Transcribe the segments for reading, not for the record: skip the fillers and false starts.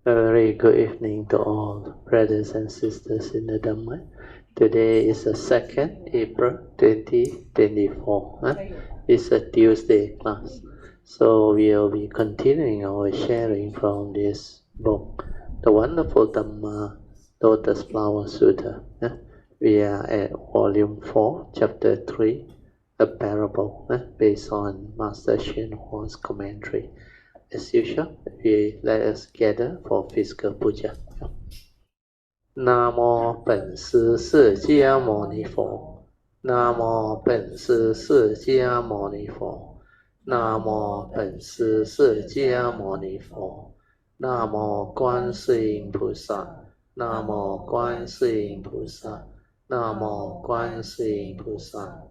A very good evening to all brothers and sisters in the Dhamma. Today is the 2nd April 2024. It's a Tuesday class. So we'll be continuing our sharing from this book, the wonderful Dhamma, Lotus Sutra. We are at volume 4, chapter 3, a parable, based on Master Hsien Hua's commentary. As usual, let us gather for physical puja. 南无本师释迦牟尼佛，南无本师释迦牟尼佛，南无本师释迦牟尼佛，南无观世音菩萨，南无观世音菩萨，南无观世音菩萨，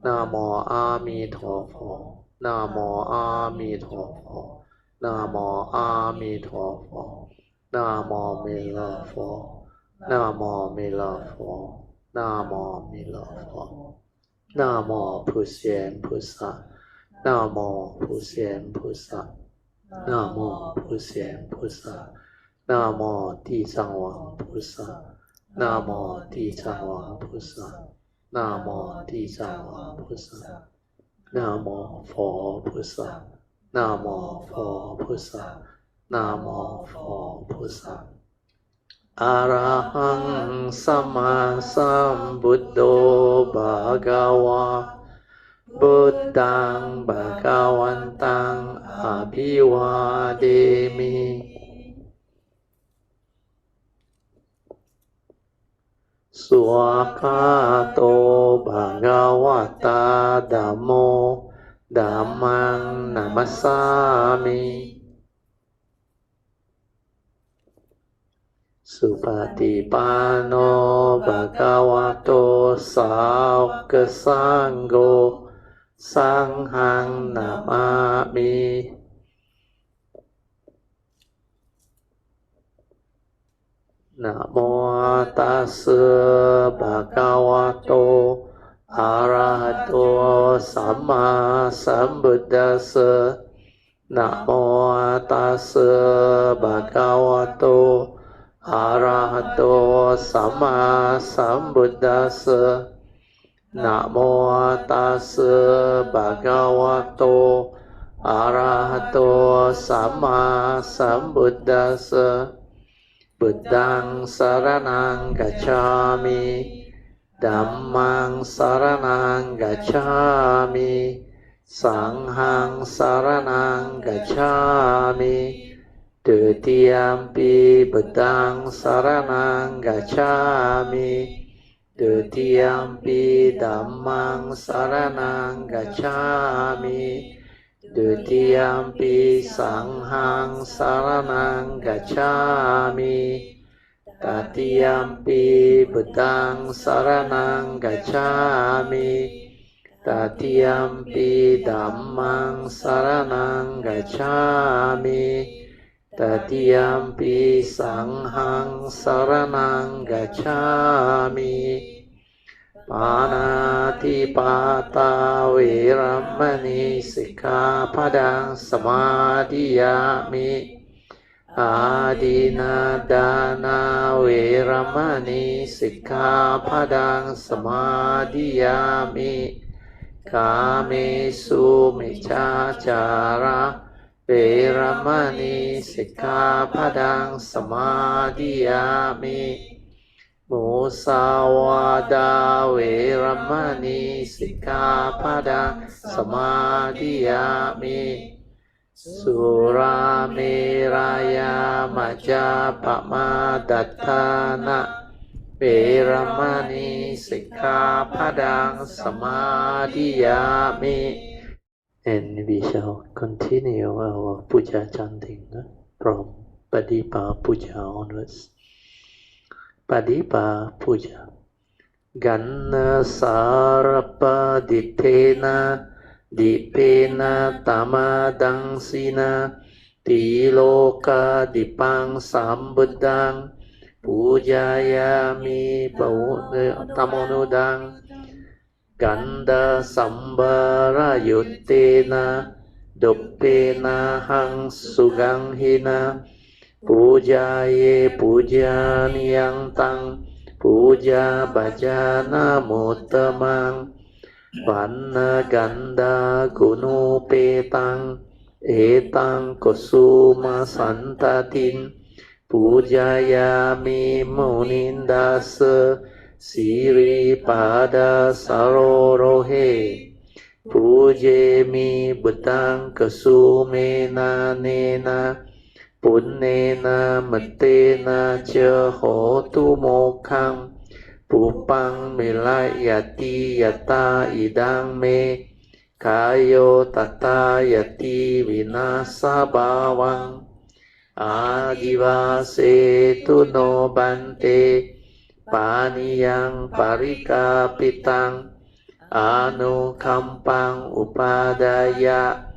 南无阿弥陀佛，南无阿弥陀佛。南无阿弥陀佛，南无弥勒佛，南无弥勒佛，南无弥勒佛，南无普贤菩萨，南无普贤菩萨，南无普贤菩萨，南无地藏王菩萨，南无地藏王菩萨，南无地藏王菩萨，南无佛菩萨。南无佛菩萨，南无佛菩萨。อะระหังสัมมาสัมพุทโธภะคะวะพุทธังภะคะวันตังอะภิวาเทมิสุขะโตภะคะวะตาธัมโมธัมมังนัมมัสสามิสุปฏิปันโนภะคะวะโตสาวกสังโฆสังฆังนามามินะโมตัสสะภะคะวะโตอะระหะโตสัมมาสัมพุทธัสสะนะโมตัสสะภะคะวะโตอะระหะโตสัมมาสัมพุทธัสสะนะโมตัสสะภะคะวะโตอะระหะโตสัมมาสัมพุทธัสสะพุทธังสรณังกัจฉามิธัมมังสรณังกัจฉามิสังฆังสรณังกัจฉามิตุติยมปิพุทธังสรณังกัจฉามิตุติยมปิธัมมังสรณังกัจฉามิตุติยมปิสังฆังสรณังกัจฉามิตติยมปิพุทธังสรณังกัจฉามิตติยมปิธัมมังสรณังกัจฉามิตติยมปิสังฆังสรณังกัจฉามิปานาติปาตาเวรมณีสิกขาปดังสมาธิยามิอาดินาดานาเวรมณีสิกขาปดังสมาธิยามิกาเมสุมิจฉาจาระเวรมณีสิกขาปดังสมาธิยามิมุสาวาทาเวรมณีสิกขาปดังสมาธิยามิสุราเมรยามัจจาปมาดัฏฐานะเวรมณีสิกขาปดังสมาธิยามิ And we shall continue our puja chanting from Padipa Puja onwards. Padipa Puja Ganna sarapa dittena dipena tamadangsina tiloka dipang sambuddhang pujayami tamonudang ganda sambara yuttena duppena hang suganghina Puja ye puja niyantang Puja bhajana muttamang Vanna ganda gunupetang Etang kusuma santatin Pujayami munindasa Siri pada sarorohe Pujemi buddhang kusumena nena Punnena matena cha hotu mokhang Pupang milayati yata idang me Kayo tata yati vinasa bhavang Adivase tu no bante Paniyang parikapitang Anukampang upadaya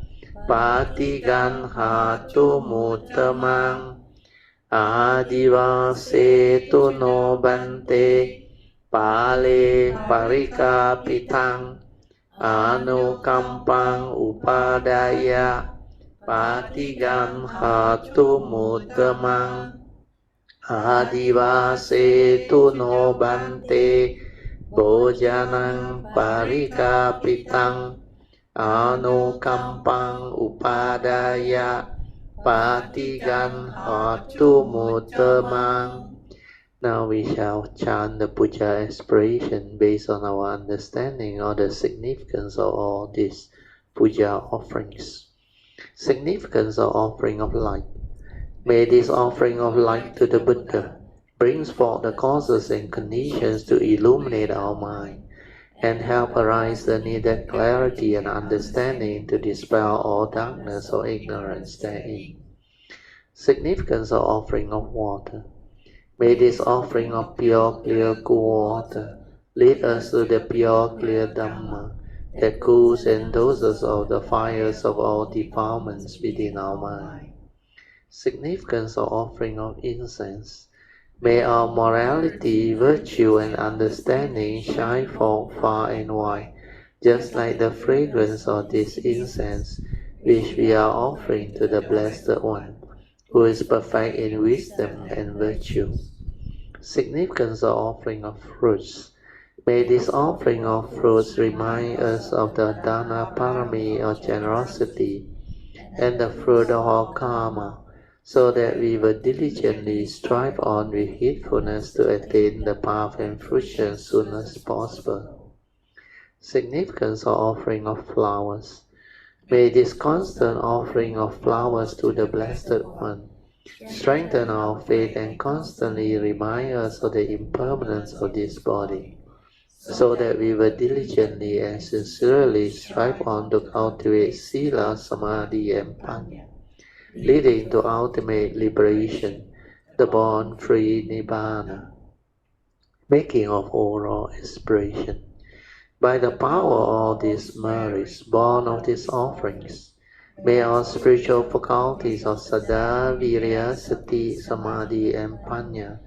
Patigan hatu muttamang Adivase tu no bante Pale parikapitang Anukampang upadaya Patigan hatu muttamang Adivase tu no bante Bojanang parikapitang Anukampang upadaya Patigan hatu muttamang. Now we shall chant the Puja aspiration based on our understanding of the significance of all these Puja offerings. Significance of offering of light. May this offering of light to the Buddha brings forth the causes and conditions to illuminate our mind and help arise the needed clarity and understanding to dispel all darkness or ignorance therein. Significance of offering of water. May this offering of pure, clear, cool water lead us to the pure, clear Dhamma that cools and doses of the fires of all defilements within our mind. Significance of offering of incense. May our morality, virtue, and understanding shine forth far and wide, just like the fragrance of this incense, which we are offering to the Blessed One, who is perfect in wisdom and virtue. Significance of offering of fruits. May this offering of fruits remind us of the Dana Parami of generosity and the fruit of our karma, so that we will diligently strive on with heedfulness to attain the path and fruition as soon as possible. Significance of offering of flowers. May this constant offering of flowers to the Blessed One strengthen our faith and constantly remind us of the impermanence of this body, so that we will diligently and sincerely strive on to cultivate Sila, Samadhi, and Panya, leading to ultimate liberation, the born-free Nibbana. Making of overall aspiration. By the power of all these merits born of these offerings, may our spiritual faculties of Saddha, Virya, Sati, Samadhi, and Panya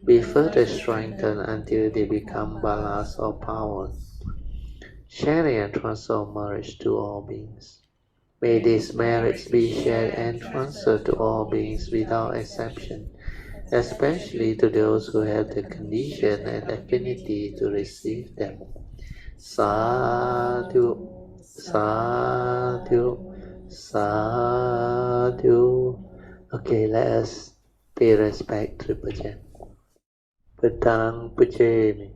be further strengthened until they become balas or power, sharing and transfer merits to all beings. May these merits be shared and transferred to all beings without exception, especially to those who have the condition and affinity to receive them. Sadhu, sadhu, sadhu. Okay, let us pay respect to Puja. Buddhang Pujami.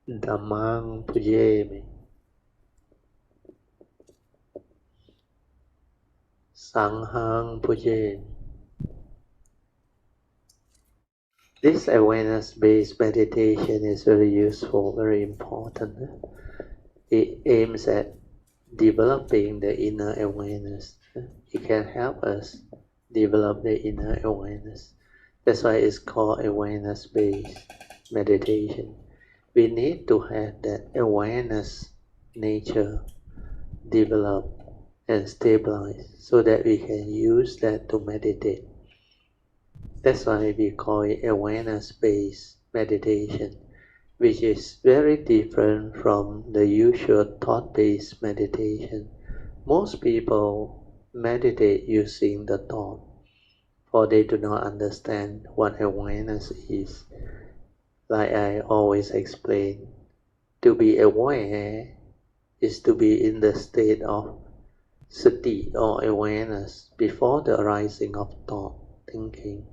Dhammang Pujami. Sanghang Pujami. This awareness-based meditation is very useful, very important. It aims at developing the inner awareness. It can help us develop the inner awareness. That's why it's called awareness-based meditation. We need to have that awareness nature developed and stabilized so that we can use that to meditate. That's why we call it awareness-based meditation, which is very different from the usual thought-based meditation. Most people meditate using the thought, for they do not understand what awareness is. Like I always explain, to be aware is to be in the state of sati or awareness before the arising of thought, thinking.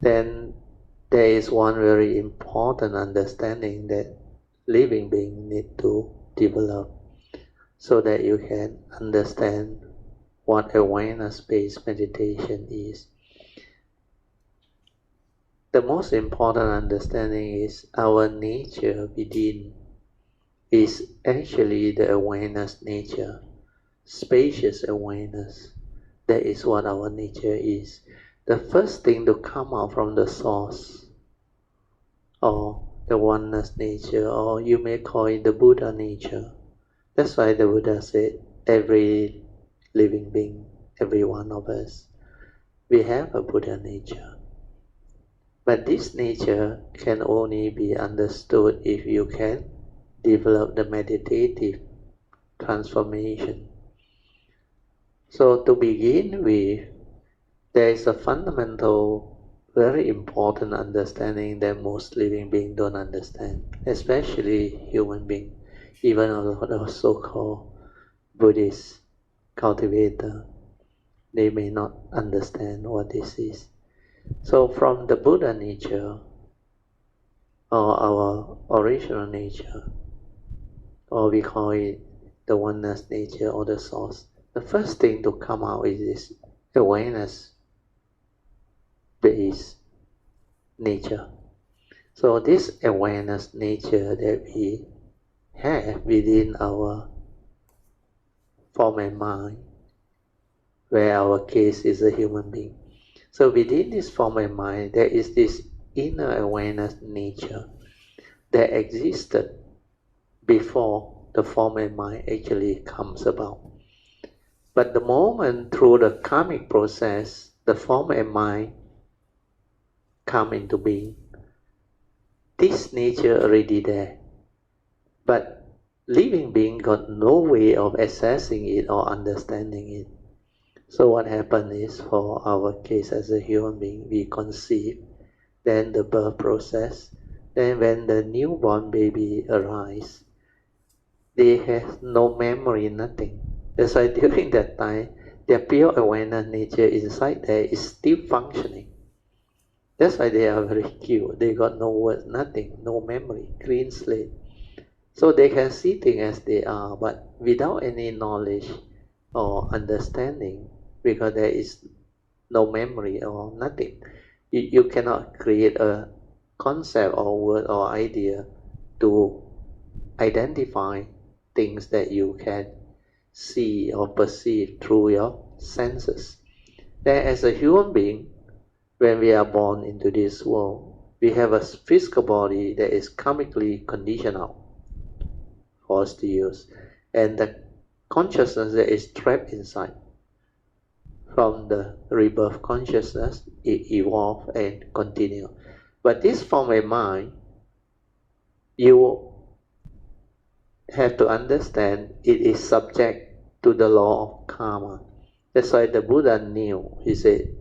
Then there is one very important understanding that living beings need to develop so that you can understand what awareness-based meditation is. The most important understanding is our nature within is actually the awareness nature, spacious awareness. That is what our nature is. The first thing to come out from the source, or the oneness nature, or you may call it the Buddha nature. That's why the Buddha said, every living being, every one of us, we have a Buddha nature. But this nature can only be understood if you can develop the meditative transformation. So to begin with, there is a fundamental, very important understanding that most living beings don't understand, especially human beings, even a lot of so-called Buddhist cultivators. They may not understand what this is. So from the Buddha nature, or our original nature, or we call it the oneness nature or the source, the first thing to come out is this awareness-based nature. So this awareness nature that we have within our form and mind, where our case is a human being. So within this form and mind, there is this inner awareness nature that existed before the form and mind actually comes about. But the moment through the karmic process, the form and mind come into being, this nature already there. But living being got no way of accessing it or understanding it. So what happened is, for our case as a human being, we conceive, then the birth process, then when the newborn baby arrives, they have no memory, nothing. That's why during that time, their pure awareness nature inside there is still functioning. That's why they are very cute. They got no words, nothing, no memory, clean slate. So they can see things as they are, but without any knowledge or understanding, because there is no memory or nothing. You cannot create a concept or word or idea to identify things that you can see or perceive through your senses. Then as a human being, when we are born into this world, we have a physical body that is karmically conditional for us to use, and the consciousness that is trapped inside. From the rebirth consciousness, it evolves and continues. But this form of mind, you have to understand it is subject to the law of karma. That's why the Buddha knew. He said,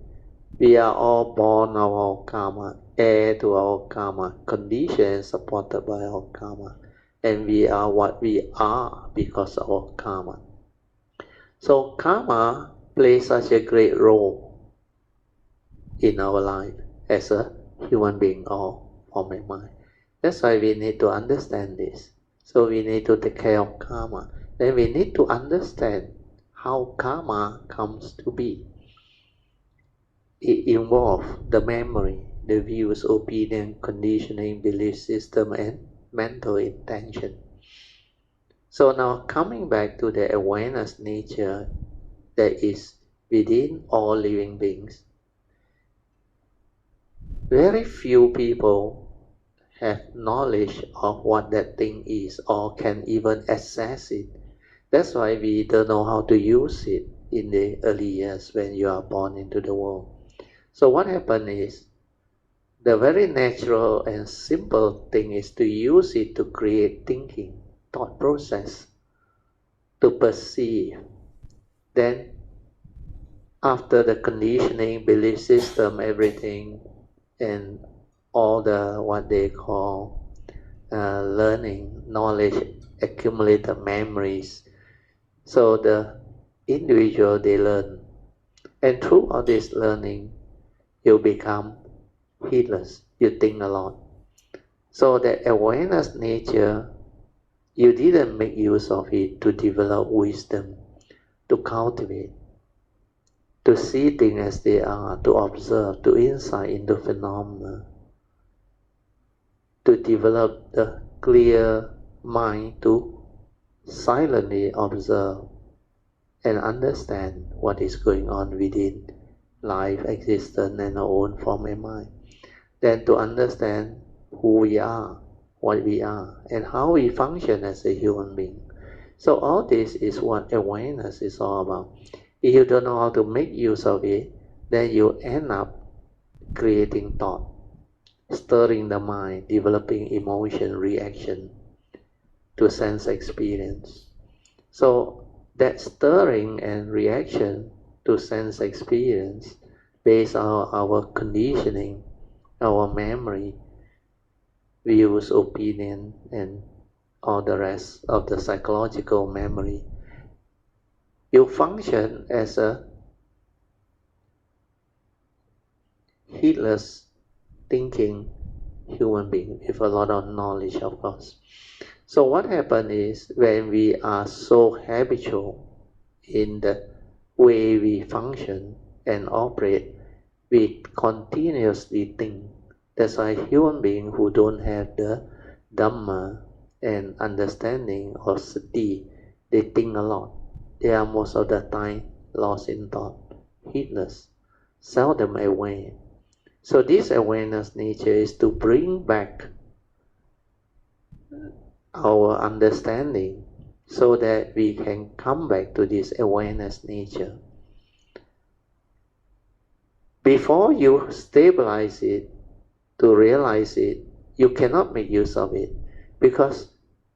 we are all born of our karma, heir to our karma, conditioned, supported by our karma. And we are what we are because of our karma. So karma plays such a great role in our life as a human being or form of mind. That's why we need to understand this. So we need to take care of karma. Then we need to understand how karma comes to be. It involves the memory, the views, opinion, conditioning, belief system, and mental intention. So now coming back to the awareness nature that is within all living beings, very few people have knowledge of what that thing is or can even access it. That's why we don't know how to use it in the early years when you are born into the world. So what happens is, the very natural and simple thing is to use it to create thinking, thought process, to perceive, Then after the conditioning, belief system, everything, and all the what they call learning, knowledge, accumulated memories. So the individual, they learn. And through all this learning, you become heedless. You think a lot. So the awareness nature, you didn't make use of it to develop wisdom, to cultivate, to see things as they are, to observe, to insight into phenomena, to develop the clear mind to silently observe and understand what is going on within life, existence, and our own form and mind. Then to understand who we are, what we are, and how we function as a human being. So all this is what awareness is all about. If you don't know how to make use of it, then you end up creating thought, stirring the mind, developing emotion, reaction to sense experience. So that stirring and reaction to sense experience based on our conditioning, our memory, views, opinion, and all the rest of the psychological memory, you function as a heedless, thinking human being with a lot of knowledge, of course. So what happens is when we are so habitual in the way we function and operate, we continuously think. That's why human beings who don't have the Dhamma and understanding or sati, they think a lot. They are most of the time lost in thought, heedless, seldom aware. So this awareness nature is to bring back our understanding so that we can come back to this awareness nature. Before you stabilize it, to realize it, you cannot make use of it, because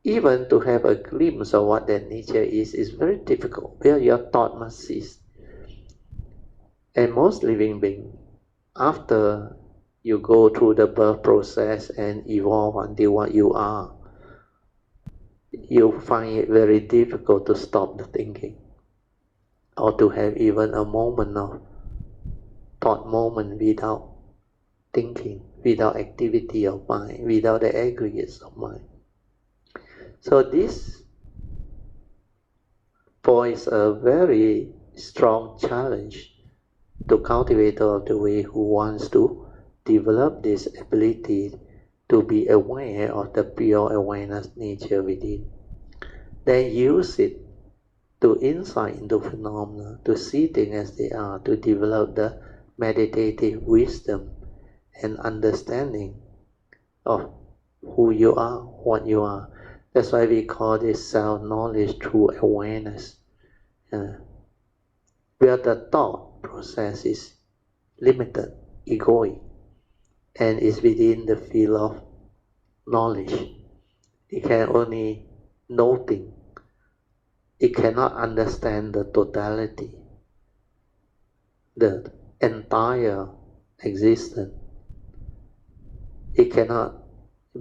even to have a glimpse of what that nature is very difficult, where your thought must cease. And most living beings, after you go through the birth process and evolve until what you are, you find it very difficult to stop the thinking, or to have even a moment of thought moment without thinking, without activity of mind, without the aggregates of mind. So this poses a very strong challenge to cultivator of the way who wants to develop this ability to be aware of the pure awareness nature within. Then use it to insight into phenomena, to see things as they are, to develop the meditative wisdom and understanding of who you are, what you are. That's why we call this self-knowledge through awareness, where the thought process is limited, egoic, and is within the field of knowledge. It can only know things. It cannot understand the totality, the entire existence. It cannot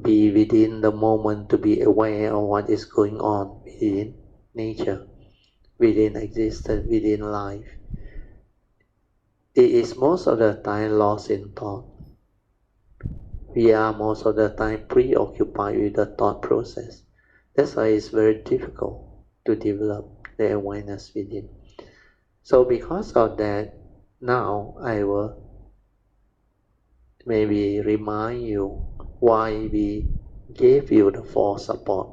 be within the moment to be aware of what is going on within nature, within existence, within life. It is most of the time lost in thought. We are most of the time preoccupied with the thought process. That's why it's very difficult to develop the awareness within. So because of that, now I will maybe remind you why we gave you the full support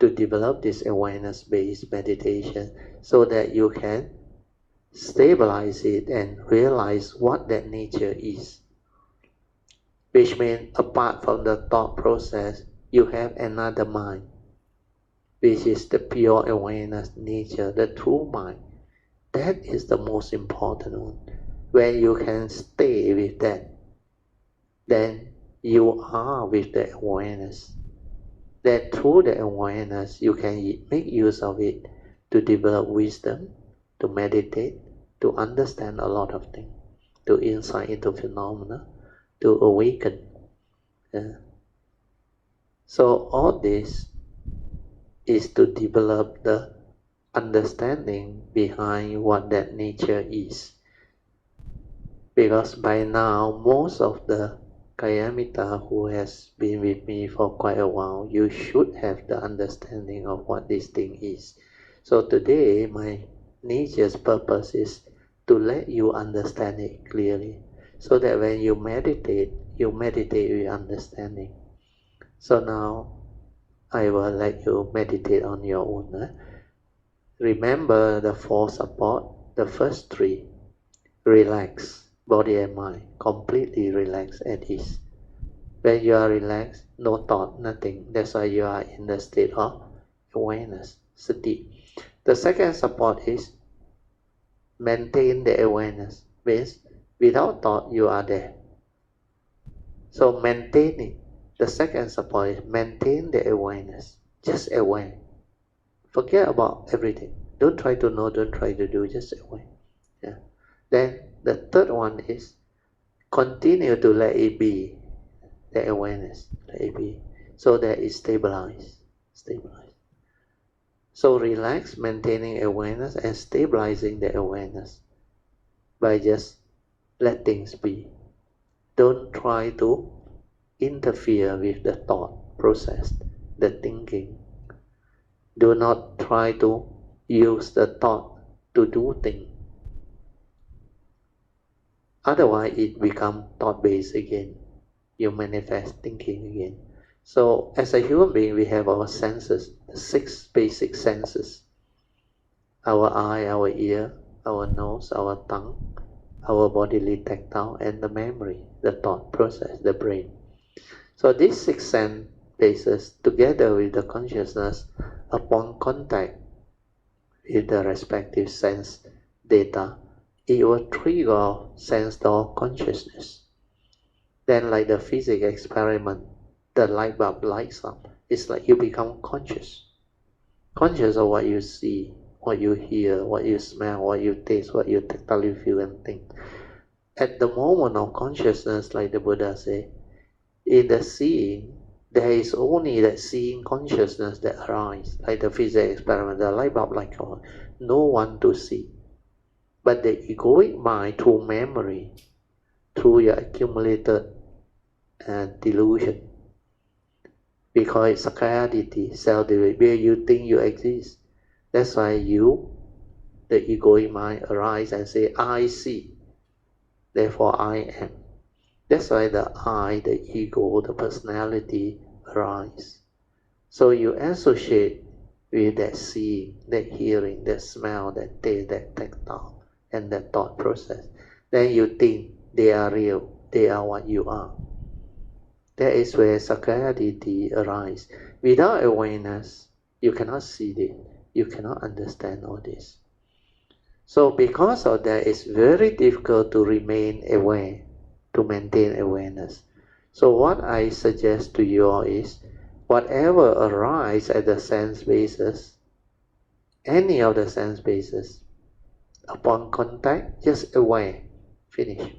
to develop this awareness-based meditation, so that you can stabilize it and realize what that nature is. Which means apart from the thought process, you have another mind, which is the pure awareness nature, the true mind. That is the most important one. When you can stay with that, then you are with the awareness. That through the awareness, you can make use of it to develop wisdom, to meditate, to understand a lot of things, to insight into phenomena, to awaken. So all this is to develop the understanding behind what that nature is. Because by now, most of the Kayamita who has been with me for quite a while, you should have the understanding of what this thing is. So today, my nature's purpose is to let you understand it clearly, so that when you meditate with understanding. So now, I will let you meditate on your own. Remember the 4 support, the first 3. Relax, body and mind, completely relax at ease. When you are relaxed, no thought, nothing. That's why you are in the state of awareness, sati. The second support is maintain the awareness. Means without thought, you are there. So maintain it. The second support is maintain the awareness. Just aware. Forget about everything. Don't try to know, don't try to do, just aware. Then the third one is continue to let it be, the awareness, let it be, so that it stabilizes. So relax, maintaining awareness and stabilizing the awareness by just let things be. Don't try to interfere with the thought process, the thinking. Do not try to use the thought to do things. Otherwise, it becomes thought-based again. You manifest thinking again. So, as a human being, we have our senses, 6 basic senses. Our eye, our ear, our nose, our tongue, our bodily tactile, and the memory, the thought process, the brain. So these 6 sense bases, together with the consciousness, upon contact with the respective sense data, it will trigger sense door consciousness. Then, like the physics experiment, the light bulb lights up. It's like you become conscious. Conscious of what you see, what you hear, what you smell, what you taste, what you tactily feel and think. At the moment of consciousness, like the Buddha said, in the seeing, there is only that seeing consciousness that arises, like the physics experiment, the light bulb light on. No one to see. But the egoic mind, through memory, through your accumulated delusion, we call it sakayaditi, self-delusion, where you think you exist. That's why you, the egoic mind, arise and say, I see, therefore I am. That's why the I, the ego, the personality arise. So you associate with that seeing, that hearing, that smell, that taste, that tactile, and that thought process. Then you think they are real, they are what you are. That is where sakayaditi arises. Without awareness, you cannot see this, you cannot understand all this. So because of that, it's very difficult to remain aware, to maintain awareness. So what I suggest to you all is, whatever arises at the sense basis, any of the sense basis, upon contact, just aware, finish.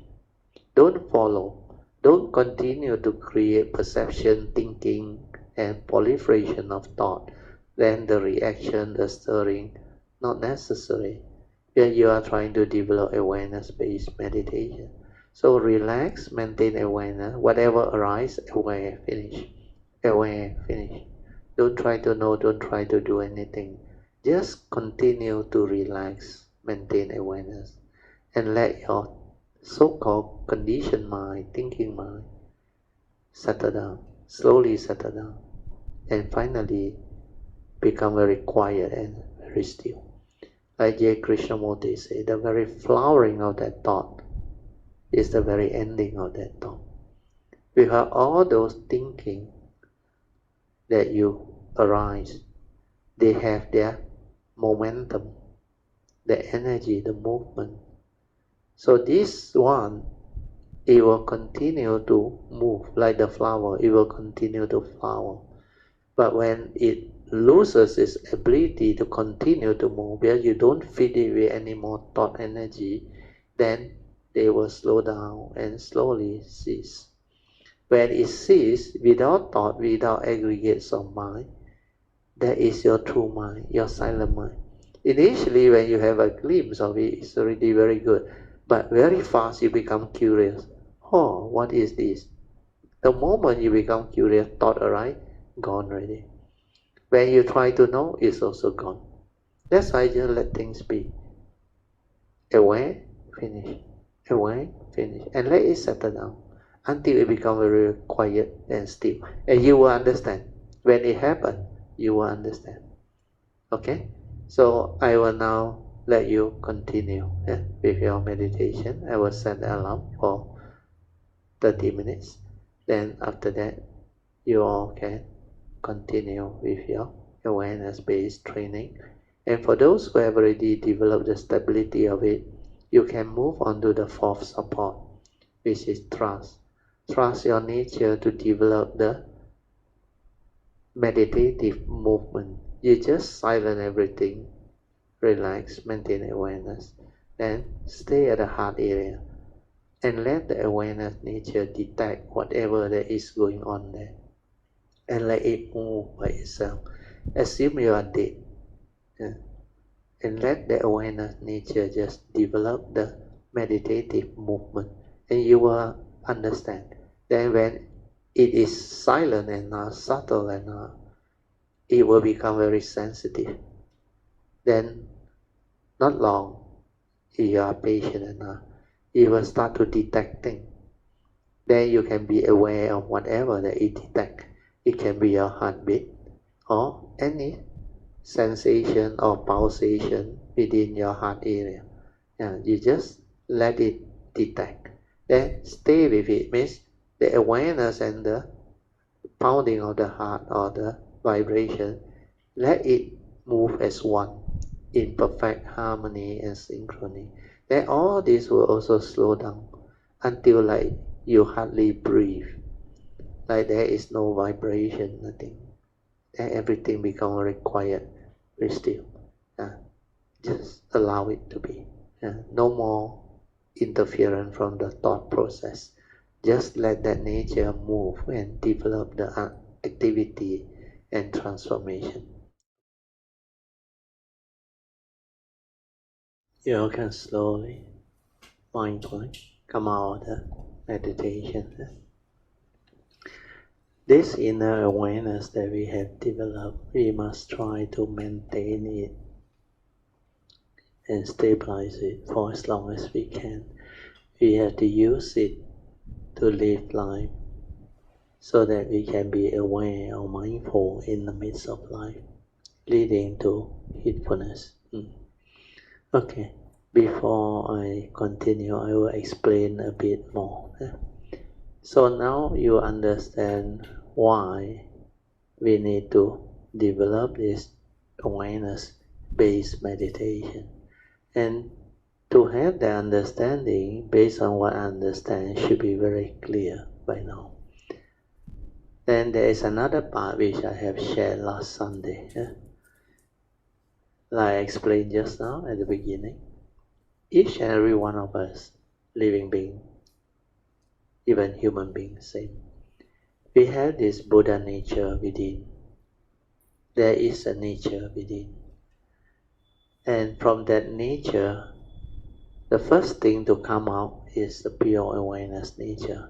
Don't follow. Don't continue to create perception, thinking, and proliferation of thought. Then the reaction, the stirring, not necessary. Here you are trying to develop awareness-based meditation. So relax, maintain awareness. Whatever arises, aware, finish. Aware, finish. Don't try to know, don't try to do anything. Just continue to relax, maintain awareness, and let your so-called conditioned mind, thinking mind, settle down, slowly settle down, and finally become very quiet and very still. Like J. Krishnamurti said, the very flowering of that thought is the very ending of that thought. Without all those thinking that you arise, they have their momentum, the energy, the movement. So this one, it will continue to move like the flower, it will continue to flower. But when it loses its ability to continue to move, where you don't feed it with any more thought energy, then they will slow down and slowly cease. When it ceases, without thought, without aggregates of mind, that is your true mind, your silent mind. Initially, when you have a glimpse of it, it's already very good. But very fast you become curious. Oh, what is this? The moment you become curious, thought arrives, gone already. When you try to know, it's also gone. That's why just let things be. Aware, finish. Aware, finish. And let it settle down until it becomes very quiet and still. And you will understand. When it happens, you will understand. Okay? So I will now let you continue with your meditation. I will set the alarm for 30 minutes. Then after that, you all can continue with your awareness-based training. And for those who have already developed the stability of it, you can move on to the fourth support, which is trust. Trust your nature to develop the meditative movement. You just silence everything, relax, maintain awareness, then stay at the heart area and let the awareness nature detect whatever that is going on there and let it move by itself. Assume you are dead and let the awareness nature just develop the meditative movement, and you will understand. Then when it is silent and subtle and it will become very sensitive. Then not long, if you are patient enough, you will start to detect things. Then you can be aware of whatever that it detects. It can be your heartbeat or any sensation or pulsation within your heart area. You just let it detect. Then stay with it. Means the awareness and the pounding of the heart or the vibration, let it move as one in perfect harmony and synchrony. Then all this will also slow down until like you hardly breathe, like there is no vibration, nothing. Then everything becomes very quiet, very still. Just allow it to be. No more interference from the thought process. Just let that nature move and develop the activity and transformation. You can slowly, mindfully come out of the meditation. This inner awareness that we have developed, we must try to maintain it and stabilize it for as long as we can. We have to use it to live life so that we can be aware or mindful in the midst of life, leading to heedfulness. Okay, before I continue, I will explain a bit more. So now you understand why we need to develop this awareness-based meditation. And to have the understanding based on what I understand should be very clear by now. Then there is another part which I have shared last Sunday. Like I explained just now at the beginning. Each and every one of us, living being, even human beings, same. We have this Buddha nature within. There is a nature within. And from that nature, the first thing to come out is the pure awareness nature.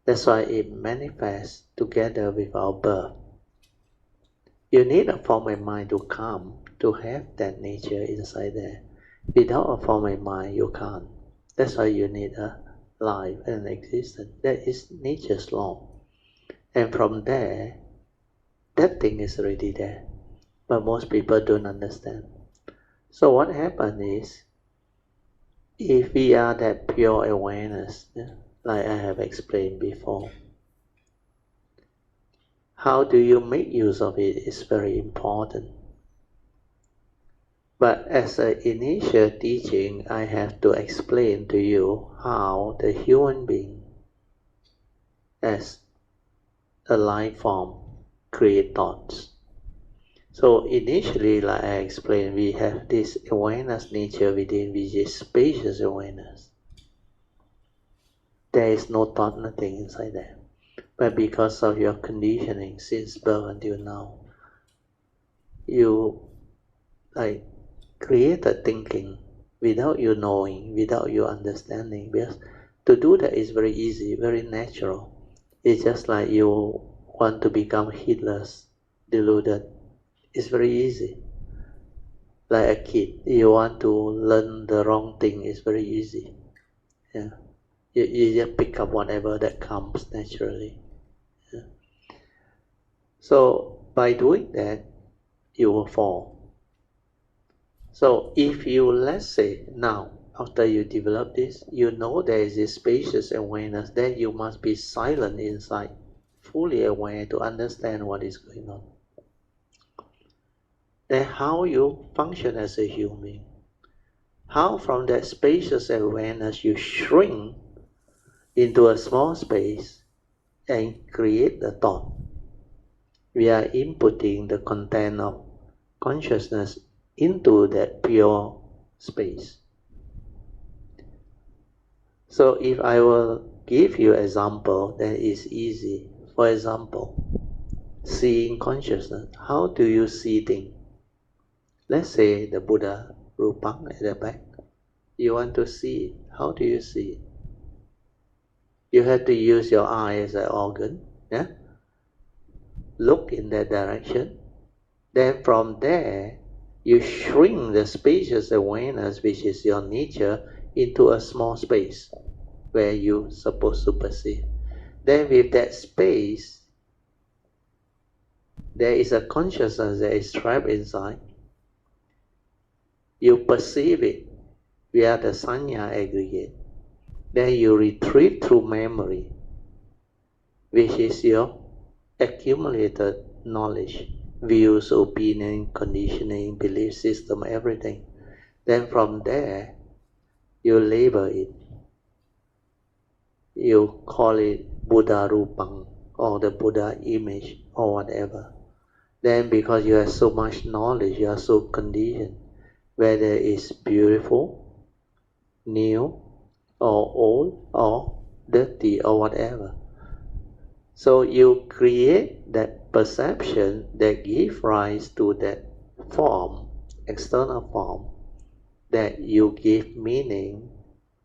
That's why it manifests together with our birth. You need a form of mind to come to have that nature inside there. Without a form of mind, you can't. That's why you need a life and existence. That is nature's law. And from there, that thing is already there. But most people don't understand. So what happens is, if we are that pure awareness, like I have explained before, how do you make use of it is very important. But as an initial teaching, I have to explain to you how the human being, as a life form, create thoughts. So initially, like I explained, we have this awareness nature within, which is spacious awareness. There is no thought, nothing inside there. But because of your conditioning since birth until now, you like create a thinking without you knowing, without you understanding. Because to do that is very easy, very natural. It's just like you want to become heedless, deluded. It's very easy. Like a kid, you want to learn the wrong thing, it's very easy. Yeah. You just pick up whatever that comes naturally. Yeah. So by doing that, you will fall. So if you, let's say now, after you develop this, you know there is this spacious awareness, then you must be silent inside, fully aware to understand what is going on. Then how you function as a human being. How from that spacious awareness you shrink into a small space and create the thought. We are inputting the content of consciousness into that pure space. So if I will give you an example, then it's easy. For example, seeing consciousness. How do you see things? Let's say the Buddha Rupang at the back. You want to see it. How do you see it? You have to use your eye as an organ. Yeah? Look in that direction. Then from there, you shrink the spacious awareness, which is your nature, into a small space where you're supposed to perceive. Then with that space, there is a consciousness that is trapped inside. You perceive it via the sanya aggregate. Then you retrieve through memory, which is your accumulated knowledge, views, opinion, conditioning, belief system, everything. Then from there, you label it. You call it Buddha Rupang or the Buddha image or whatever. Then because you have so much knowledge, you are so conditioned, whether it's beautiful, new, or old, or dirty, or whatever. So you create that perception that gives rise to that form, external form, that you give meaning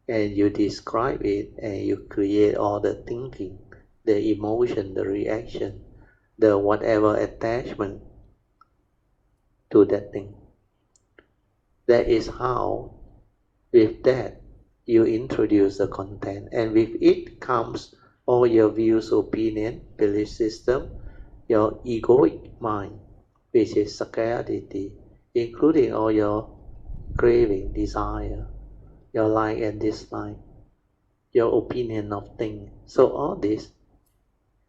and you describe it and you create all the thinking, the emotion, the reaction, the whatever attachment to that thing. That is how, with that, you introduce the content, and with it comes all your views, opinion, belief system, your egoic mind, which is sakkayaditthi, including all your craving, desire, your like and dislike, your opinion of things. So all this,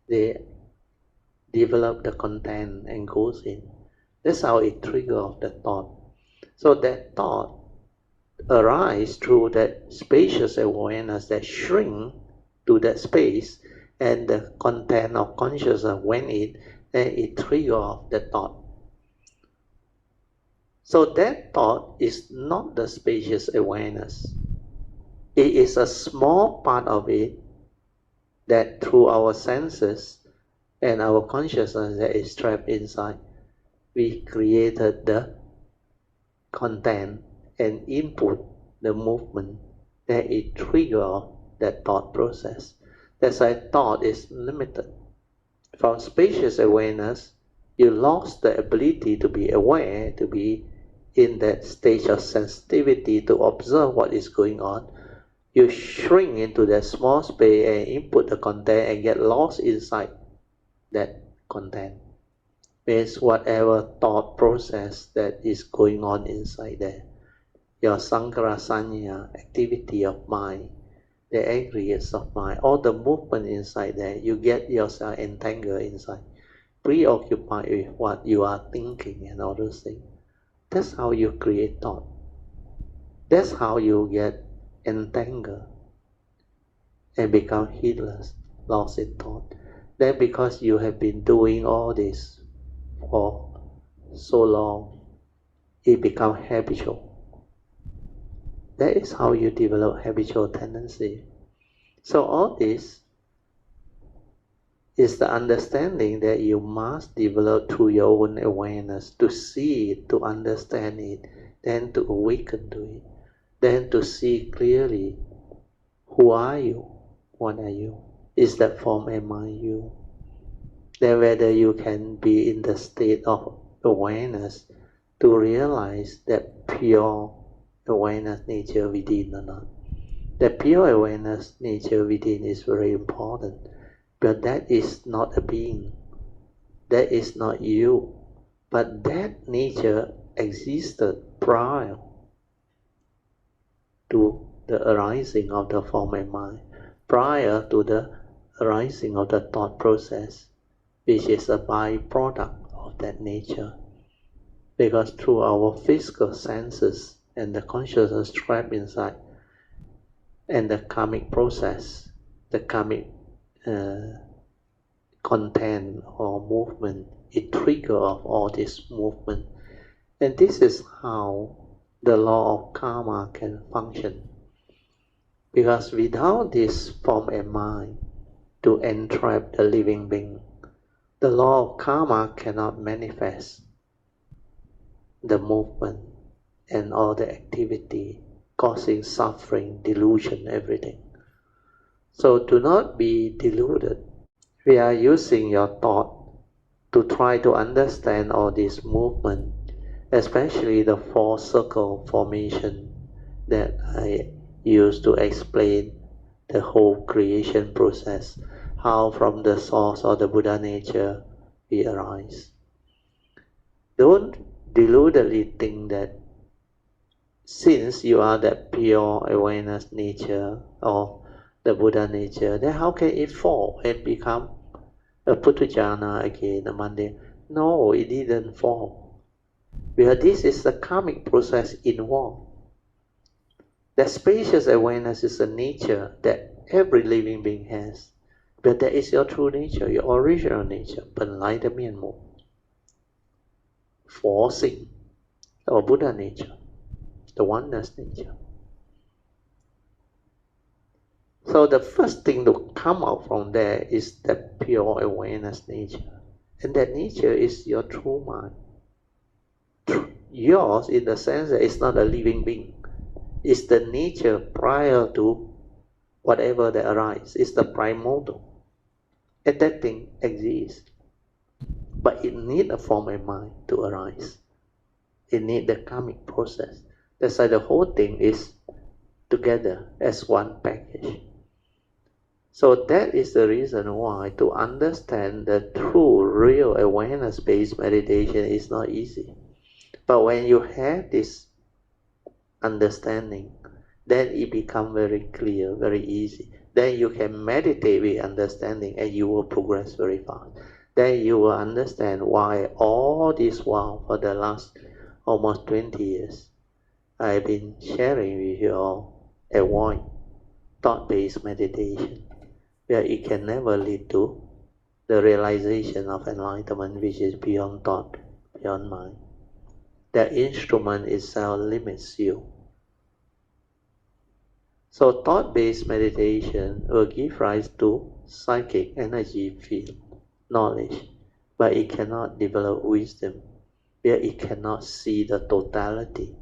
they develop the content and goes in. That's how it triggers the thought. So that thought arises through that spacious awareness that shrink to that space, and the content of consciousness went in, then it triggers the thought. So that thought is not the spacious awareness. It is a small part of it that through our senses and our consciousness that is trapped inside, we created the content and input the movement that it triggers that thought process. That's why thought is limited. From spacious awareness, you lost the ability to be aware, to be in that stage of sensitivity to observe what is going on. You shrink into that small space and input the content and get lost inside that content. Means whatever thought process that is going on inside there. Your sankhara sanya, activity of mind, the aggregates of mind, all the movement inside there, you get yourself entangled inside, preoccupied with what you are thinking and all those things. That's how you create thought. That's how you get entangled and become heedless, lost in thought. Then because you have been doing all this for so long, it becomes habitual. That is how you develop habitual tendency. So all this is the understanding that you must develop through your own awareness, to see it, to understand it, then to awaken to it, then to see clearly, who are you, what are you, is that form am I you? Then whether you can be in the state of awareness to realize that pure awareness nature within or not. The pure awareness nature within is very important, but that is not a being, that is not you, but that nature existed prior to the arising of the form and mind, prior to the arising of the thought process, which is a byproduct of that nature. Because through our physical senses and the consciousness trapped inside, and the karmic process, the karmic content or movement, it trigger of all this movement. And this is how the law of karma can function. Because without this form and mind to entrap the living being, the law of karma cannot manifest the movement and all the activity, causing suffering, delusion, everything. So do not be deluded. We are using your thought to try to understand all this movement, especially the four circle formation that I used to explain the whole creation process, how from the source of the Buddha nature we arise. Don't deludedly think that since you are that pure awareness nature or the Buddha nature, then how can it fall and become a Puthujjana again, a Monday? No, it didn't fall. Because this is the karmic process involved. That spacious awareness is a nature that every living being has. But that is your true nature, your original nature, 本来的面目，佛性 or Buddha nature, the oneness nature. So the first thing to come out from there is that pure awareness nature. And that nature is your true mind. Yours in the sense that it's not a living being. It's the nature prior to whatever that arises. It's the primordial. And that thing exists. But it needs a form and mind to arise. It needs the karmic process. That's why the whole thing is together as one package. So that is the reason why to understand the true, real awareness-based meditation is not easy. But when you have this understanding, then it becomes very clear, very easy. Then you can meditate with understanding and you will progress very fast. Then you will understand why all this while for the last almost 20 years, I've been sharing with you all avoid thought-based meditation, where it can never lead to the realization of enlightenment, which is beyond thought, beyond mind. The instrument itself limits you. So thought-based meditation will give rise to psychic energy field, knowledge, but it cannot develop wisdom, where it cannot see the totality.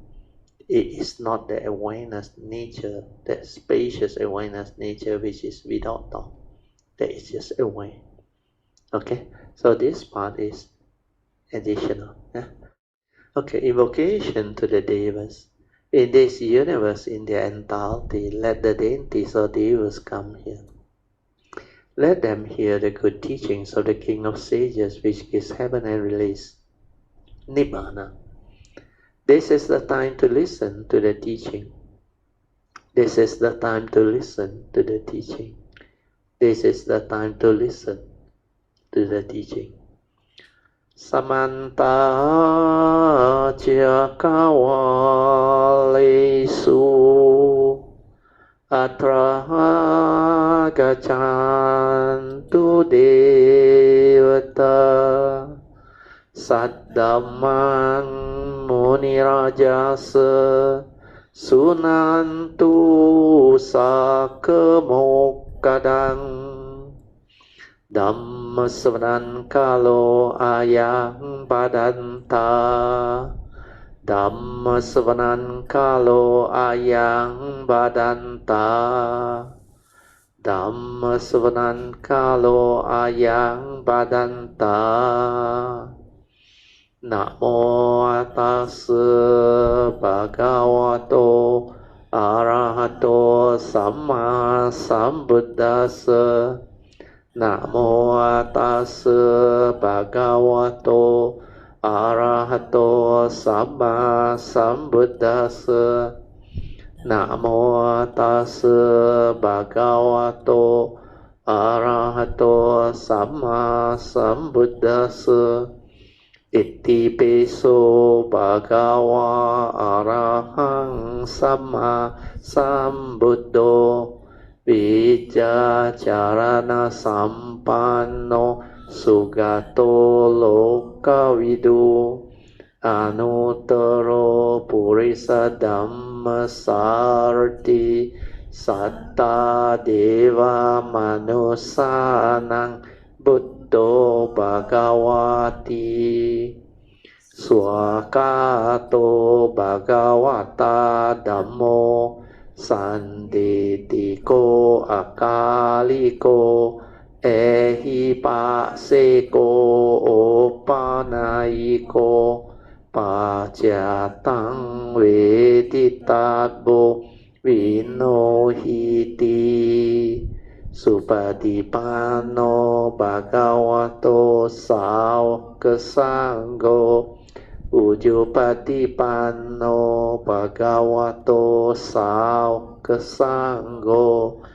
It is not the awareness nature, the spacious awareness nature which is without thought. That is just aware. Okay, so this part is additional. Yeah? Okay, invocation to the Devas. In this universe, in their entirety, let the deities or Devas come here. Let them hear the good teachings of the King of Sages, which gives heaven and release, Nibbana. This is the time to listen to the teaching. This is the time to listen to the teaching. This is the time to listen to the teaching. Samanta Chakawalesu Atra Gachantu Devata Saddhamman munirajasa sunantu sakemokadang Dhamma savanan kalo ayang badanta Dhamma savanan kalo ayang badanta Dhamma savanan kalo ayang badanta Namo tassa bhagavato arahato samma sambuddhassa Namo tassa bhagavato arahato samma sambuddhassa Namo tassa bhagavato arahato samma sambuddhassa Iti peso bhagava arahang samma sambuddho Vijja charana sampanno sugato lokavidu Anuttaro purisa dhamma sarti satta deva manusanang Buddho Bhagavati Swakato Bhagavata Dhammo Sanditiko Akaliko Ehipaseko Opanayiko Pacatang Veditabo Vinohiti Supatipanno bhagavato sāvaka sangho Ujjupatipanno bhagavato sāvaka sangho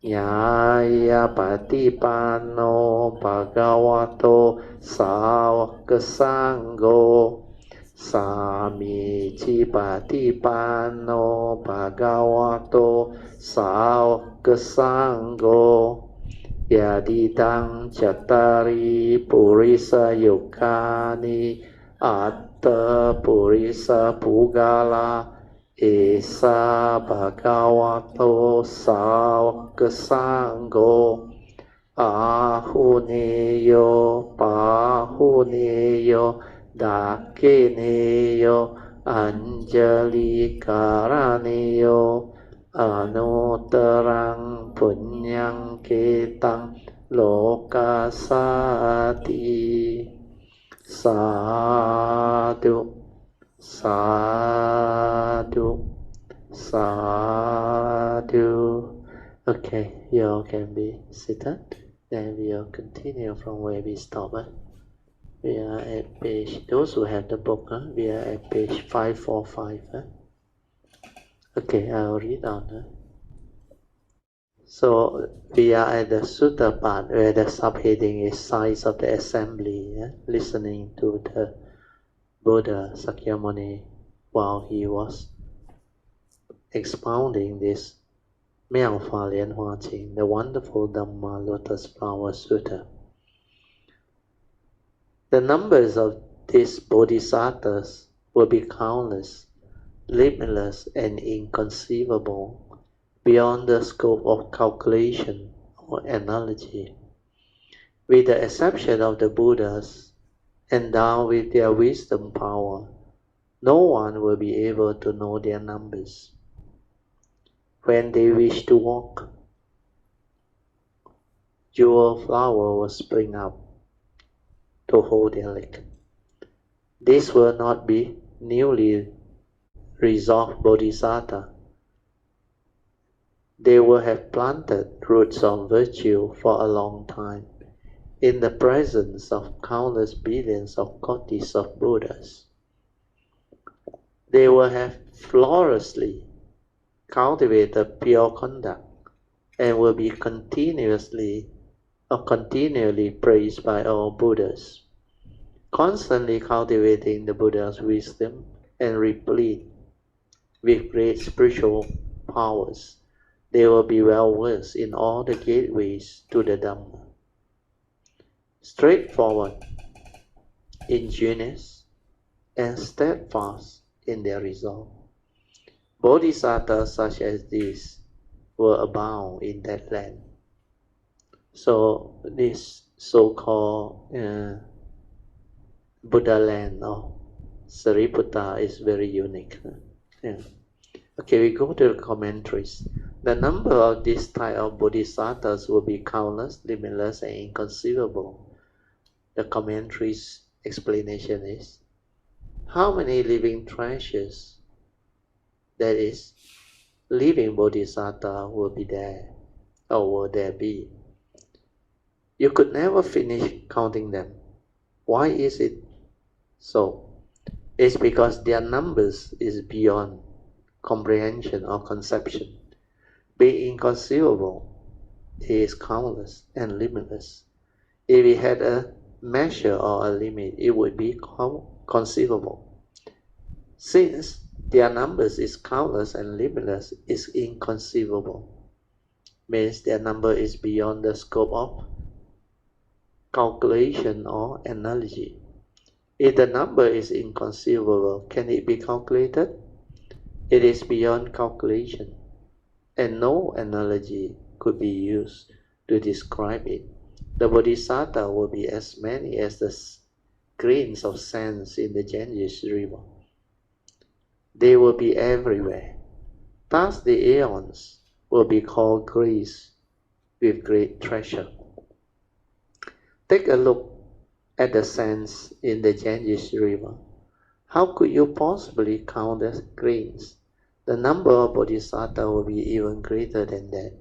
Nyāyapatipanno bhagavato sāvaka sangho Samicipatipanno bhagavato sāvaka sangho Yadidang cattari purisa yukani atta purisa pugala Esa bhagavato sāvaka sangho Ahuneyo pahuneyo Dakineyo Anjali Karaneyo Anutarang Punyang Ketang Lokasati Sadhu Sadhu Sadhu. Okay, you all can be seated. Then we'll continue from where we stopped. We are at page, those who have the book, we are at page 545. Okay, I'll read on. So, we are at the sutta part where the subheading is Size of the Assembly, listening to the Buddha Sakyamuni while he was expounding this 妙法蓮華經, the wonderful Dhamma Lotus Flower Sutta. The numbers of these bodhisattvas will be countless, limitless and inconceivable, beyond the scope of calculation or analogy. With the exception of the Buddhas, endowed with their wisdom power, no one will be able to know their numbers. When they wish to walk, jewel flower will spring up to hold their leg. This will not be newly resolved bodhisattva. They will have planted roots of virtue for a long time in the presence of countless billions of kotis of Buddhas. They will have flawlessly cultivated pure conduct and will be continually praised by all Buddhas, constantly cultivating the Buddha's wisdom and replete with great spiritual powers. They will be well versed in all the gateways to the Dhamma. Straightforward, ingenious, and steadfast in their resolve. Bodhisattvas such as these were abound in that land. So this so-called Buddha land or Sariputta is very unique. Yeah. Okay, we go to the commentaries. The number of this type of bodhisattvas will be countless, limitless, and inconceivable. The commentaries explanation is, how many living treasures, that is, living bodhisattva will be there, or will there be? You could never finish counting them. Why is it so? It's because their numbers is beyond comprehension or conception. Being inconceivable, it is countless and limitless. If we had a measure or a limit, it would be conceivable. Since their numbers is countless and limitless, is inconceivable. Means their number is beyond the scope of calculation or analogy. If the number is inconceivable, can it be calculated? It is beyond calculation, and no analogy could be used to describe it. The bodhisattva will be as many as the grains of sand in the Ganges river. They will be everywhere. Thus the aeons will be called grace with great treasure. Take a look at the sands in the Ganges river. How could you possibly count the grains? The number of bodhisattvas will be even greater than that.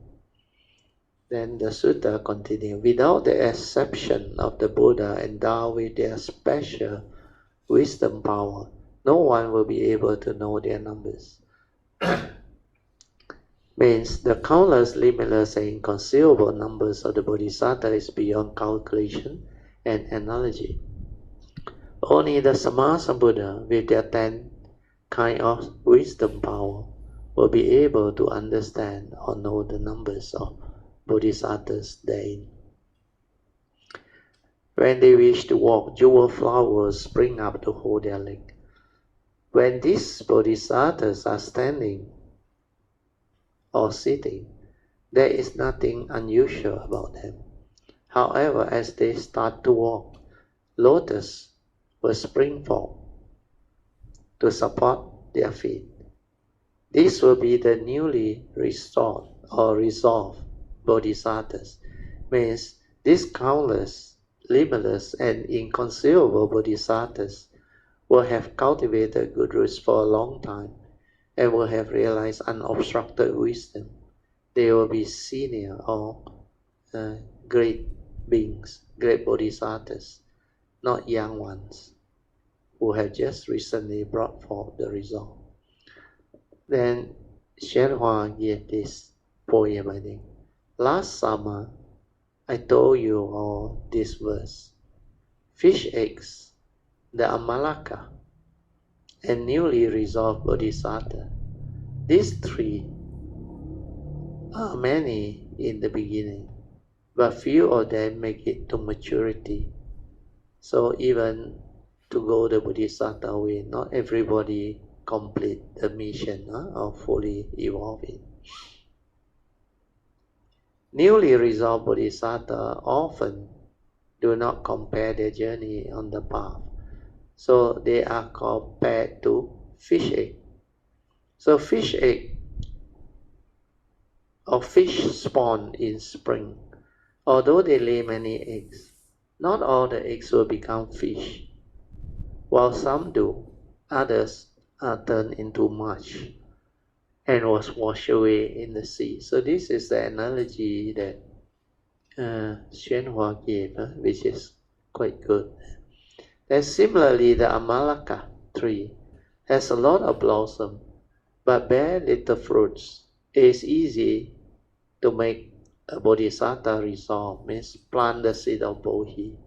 Then the sutta continues, without the exception of the Buddha endowed with their special wisdom power, no one will be able to know their numbers. Means the countless, limitless, and inconceivable numbers of the bodhisattvas is beyond calculation and analogy. Only the Sammasambuddha with their 10 kind of wisdom power will be able to understand or know the numbers of bodhisattvas therein. When they wish to walk, jewel flowers spring up to hold their leg. When these bodhisattvas are standing or sitting, there is nothing unusual about them. However, as they start to walk, lotus will spring forth to support their feet. This will be the newly restored or resolved bodhisattvas. Means these countless, limitless, and inconceivable bodhisattvas will have cultivated good roots for a long time and will have realized unobstructed wisdom. They will be senior or great beings, great bodhisattvas, not young ones who have just recently brought forth the result. Then Shenhua gave this poem, I think. Last summer, I told you all this verse. Fish eggs, the Amalaka, and newly resolved bodhisattva. These three are many in the beginning, but few of them make it to maturity. So even to go the bodhisattva way, not everybody complete the mission or fully evolve it. Newly resolved bodhisattva often do not compare their journey on the path, so they are compared to fish egg. So fish egg or fish spawn in spring. Although they lay many eggs, not all the eggs will become fish. While some do, others are turned into mush and was washed away in the sea. So this is the analogy that Shenhua gave, which is quite good. Then similarly, the Amalaka tree has a lot of blossom, but bear little fruits. It is easy to make a bodhisattva resolve, means plant the seed of bodhi,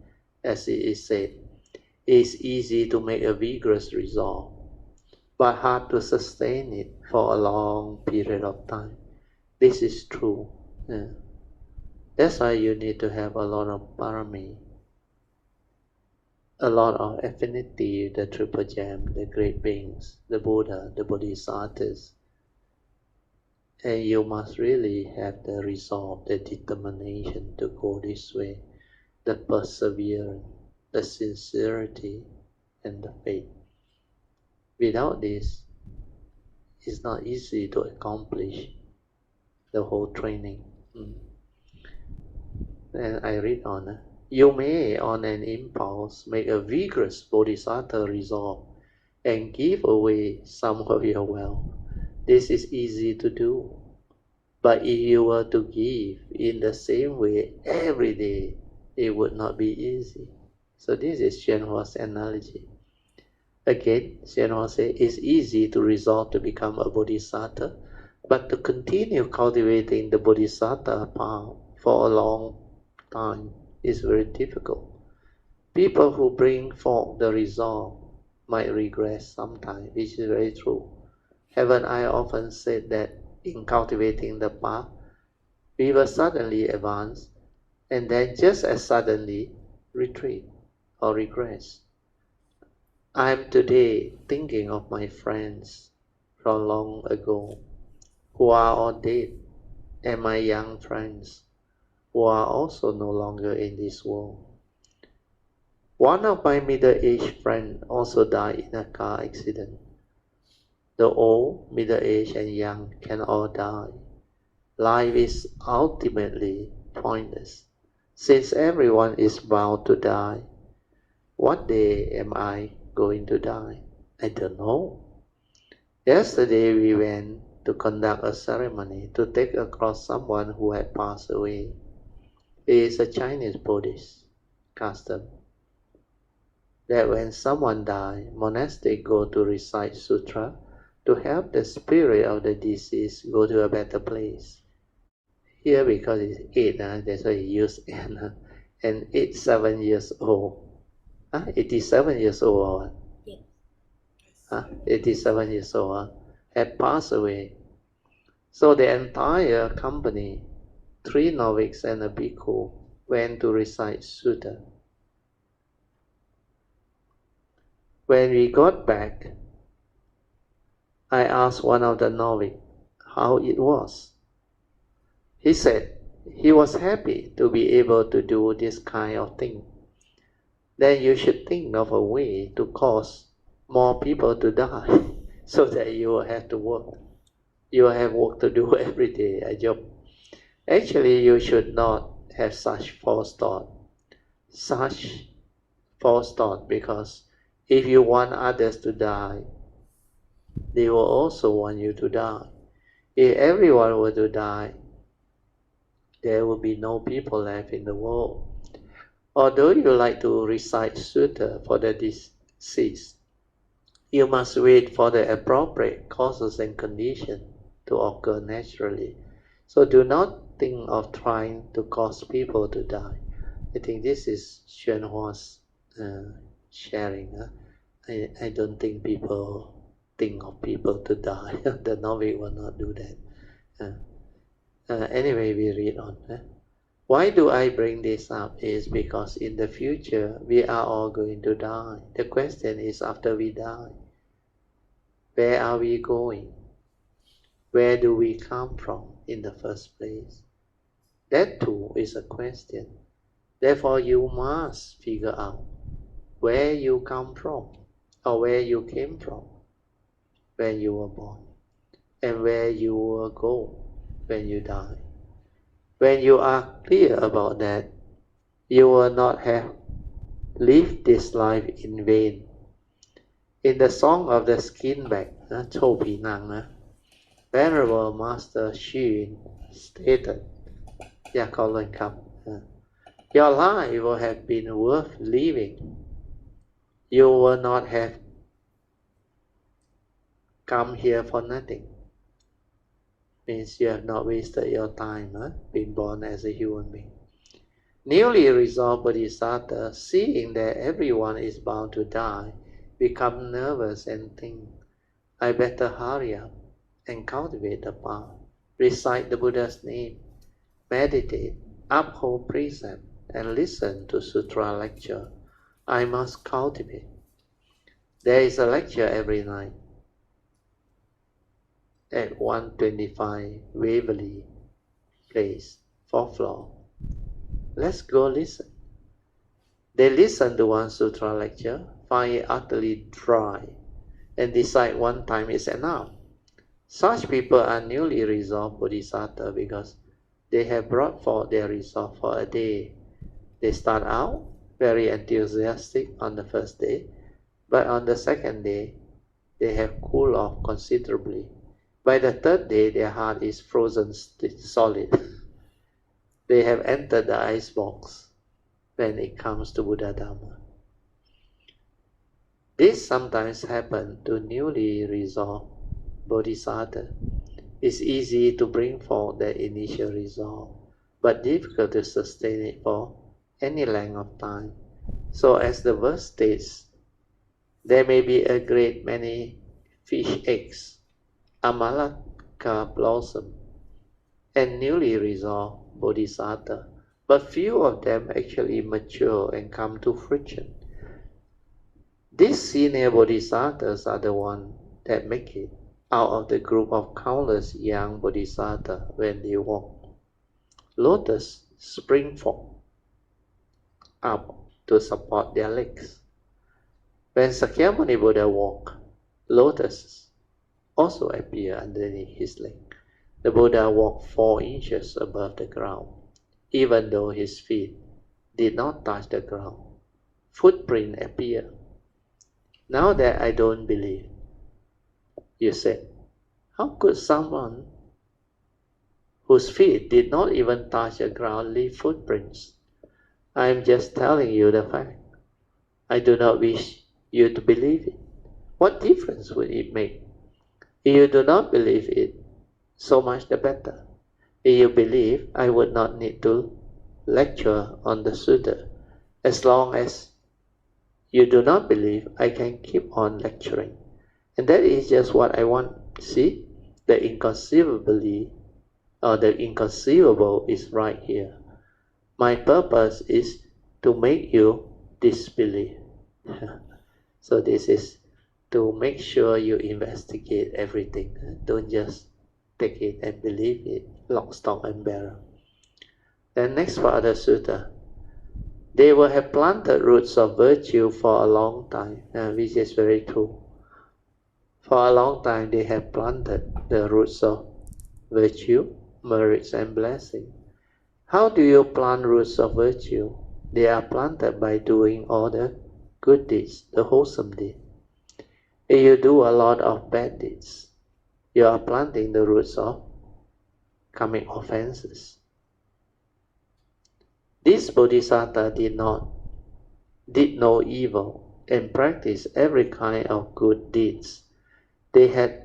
as it is said. It is easy to make a vigorous resolve, but hard to sustain it for a long period of time. This is true. That's why you need to have a lot of parami. a lot of affinity with the Triple Gem, the great beings, the Buddha, the Bodhisattvas. And you must really have the resolve, the determination to go this way, the perseverance, the sincerity, and the faith. Without this, it's not easy to accomplish the whole training. And I read on. You may, on an impulse, make a vigorous bodhisattva resolve and give away some of your wealth. This is easy to do. But if you were to give in the same way every day, it would not be easy. So this is Hsuan's analogy. Again, Hsuan says it's easy to resolve to become a bodhisattva, but to continue cultivating the bodhisattva path for a long time is very difficult. People who bring forth the resolve might regret sometimes, which is very true. Haven't I often said that in cultivating the path, we will suddenly advance and then just as suddenly retreat or regress. I am today thinking of my friends from long ago who are all dead, and my young friends who are also no longer in this world. One of my middle-aged friends also died in a car accident. The old, middle-aged, and young can all die. Life is ultimately pointless, since everyone is bound to die. What day am I going to die? I don't know. Yesterday we went to conduct a ceremony to take across someone who had passed away. It is a Chinese Buddhist custom that when someone dies, monastics go to recite sutra to help the spirit of the deceased go to a better place. Here, because it's 8, that's why he used and 87 years old. 87 years old. Yes. 87 years old had passed away. So the entire company, 3 novices and a bhikkhu, went to recite sutta. When we got back, I asked one of the novices how it was. He said he was happy to be able to do this kind of thing. Then you should think of a way to cause more people to die so that you will have to work. You will have work to do every day, a job. Actually, you should not have such false thought. Because if you want others to die, they will also want you to die. If everyone were to die, there will be no people left in the world. Although you like to recite sutta for the deceased, you must wait for the appropriate causes and conditions to occur naturally. So do not think of trying to cause people to die. I think this is Hsuan's sharing. I don't think people think of people to die. The novice will not do that. Anyway, we read on. Why do I bring this up? Is because in the future we are all going to die. The question is, after we die, where are we going? Where do we come from in the first place? That too is a question. Therefore, you must figure out where you come from, or where you came from when you were born, and where you will go when you die. When you are clear about that, you will not have lived this life in vain. In the Song of the Skinbag, Chou Pi Nang, Venerable Master Hsuan stated, your life will have been worth living. You will not have come here for nothing. Means you have not wasted your time being born as a human being. Newly resolved bodhisattva, seeing that everyone is bound to die, become nervous and think, I better hurry up and cultivate the path, recite the Buddha's name, meditate, uphold precept, and listen to sutra lecture. I must cultivate. There is a lecture every night at 125 Waverly Place, 4th floor. Let's go listen. They listen to one sutra lecture, find it utterly dry, and decide one time is enough. Such people are newly resolved bodhisattva because they have brought forth their resolve for a day. They start out very enthusiastic on the first day, but on the second day, they have cooled off considerably. By the third day, their heart is frozen solid. They have entered the ice box when it comes to Buddha Dhamma. This sometimes happens to newly resolved bodhisattva. It's easy to bring forth the initial resolve, but difficult to sustain it for any length of time. So as the verse states, there may be a great many fish eggs, amalaka blossom, and newly resolved bodhisattva, but few of them actually mature and come to fruition. These senior bodhisattvas are the ones that make it out of the group of countless young bodhisattvas when they walk. Lotus spring forth up to support their legs. When Sakyamuni Buddha walked, lotuses also appear underneath his leg. The Buddha walked 4 inches above the ground, even though his feet did not touch the ground. Footprint appeared. Now that I don't believe, you said, how could someone whose feet did not even touch the ground leave footprints? I am just telling you the fact. I do not wish you to believe it. What difference would it make? If you do not believe it, so much the better. If you believe, I would not need to lecture on the sutta. As long as you do not believe, I can keep on lecturing. And that is just what I want. See, the inconceivable is right here. My purpose is to make you disbelieve. So this is to make sure you investigate everything. Don't just take it and believe it, lock, stock, and barrel. Then next part of the sutta. They will have planted roots of virtue for a long time, which is very true. For a long time they have planted the roots of virtue, merits, and blessing. How do you plant roots of virtue? They are planted by doing all the good deeds, the wholesome deeds. If you do a lot of bad deeds, you are planting the roots of karmic offenses. This bodhisattva did no evil and practiced every kind of good deeds. They have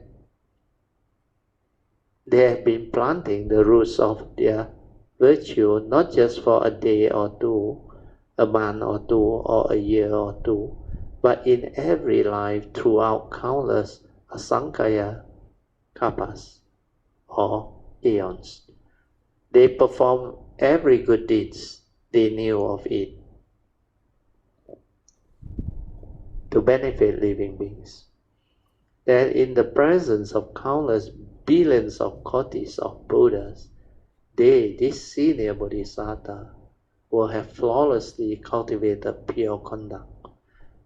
been planting the roots of their virtue not just for a day or two, a month or two, or a year or two, but in every life throughout countless asankhaya kalpas or aeons. They perform every good deeds they knew of it to benefit living beings. That in the presence of countless billions of kotis of Buddhas, this senior bodhisattva, will have flawlessly cultivated pure conduct.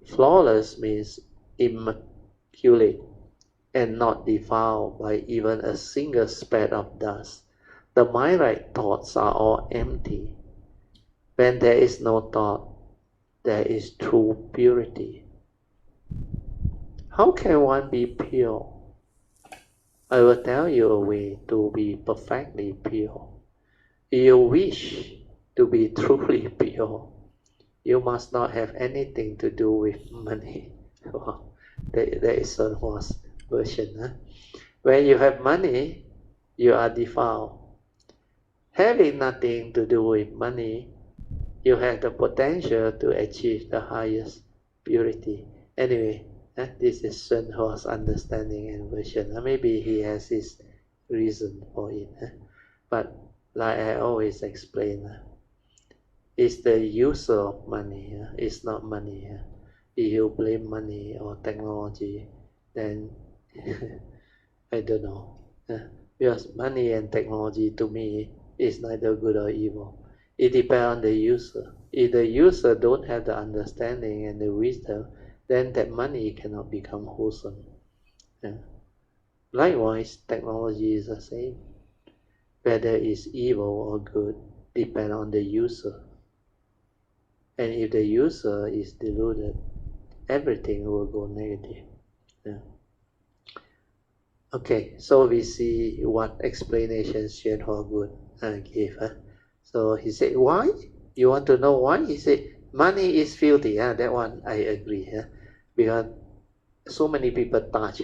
Flawless means immaculate and not defiled by even a single speck of dust. The mind-right thoughts are all empty. When there is no thought, there is true purity. How can one be pure? I will tell you a way to be perfectly pure. If you wish to be truly pure, you must not have anything to do with money. Wow, that is a worse version. Huh? When you have money, you are defiled. Having nothing to do with money, you have the potential to achieve the highest purity. Anyway, this is Sun Hua's understanding and version. Maybe he has his reason for it. But like I always explain, It's the user of money. It's not money. If you blame money or technology, then I don't know. Because money and technology to me is neither good or evil. It depends on the user. If the user don't have the understanding and the wisdom, then that money cannot become wholesome. Likewise, technology is the same. Whether it's evil or good depends on the user. And if the user is deluded, everything will go negative. Okay, so we see what explanation Xuan Hua gave. So he said, why? You want to know why? He said, money is filthy. That one I agree. Because so many people touch,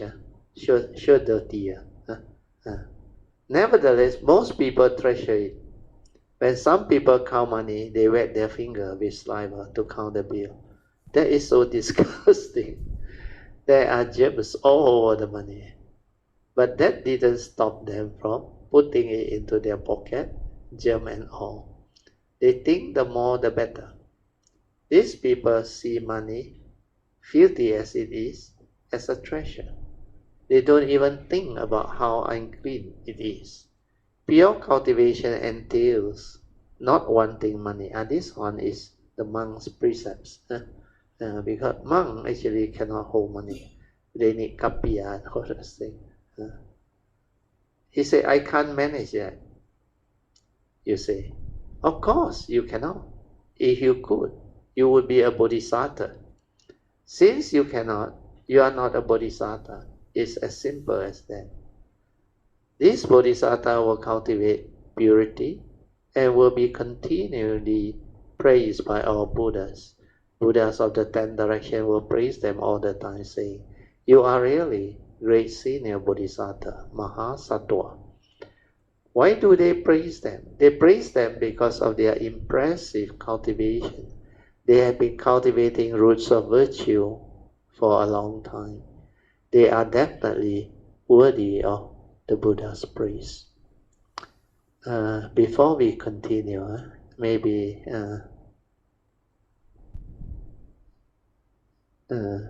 sure dirty. Nevertheless, most people treasure it. When some people count money, they wet their finger with saliva to count the bill. That is so disgusting. There are germs all over the money. But that didn't stop them from putting it into their pocket, germ and all. They think the more the better. These people see money, filthy as it is, as a treasure. They don't even think about how unclean it is. Pure cultivation entails not wanting money. This one is the monk's precepts. Because monk actually cannot hold money. They need kapia and all those things. He said, I can't manage that. You say, of course you cannot. If you could, you would be a bodhisattva. Since you cannot, you are not a bodhisattva. It's as simple as that. This bodhisattva will cultivate purity and will be continually praised by all Buddhas. Buddhas of the 10 directions will praise them all the time, saying, you are really great senior bodhisattva, Mahasattva. Why do they praise them? They praise them because of their impressive cultivation. They have been cultivating roots of virtue for a long time. They are definitely worthy of the Buddha's praise. Before we continue, maybe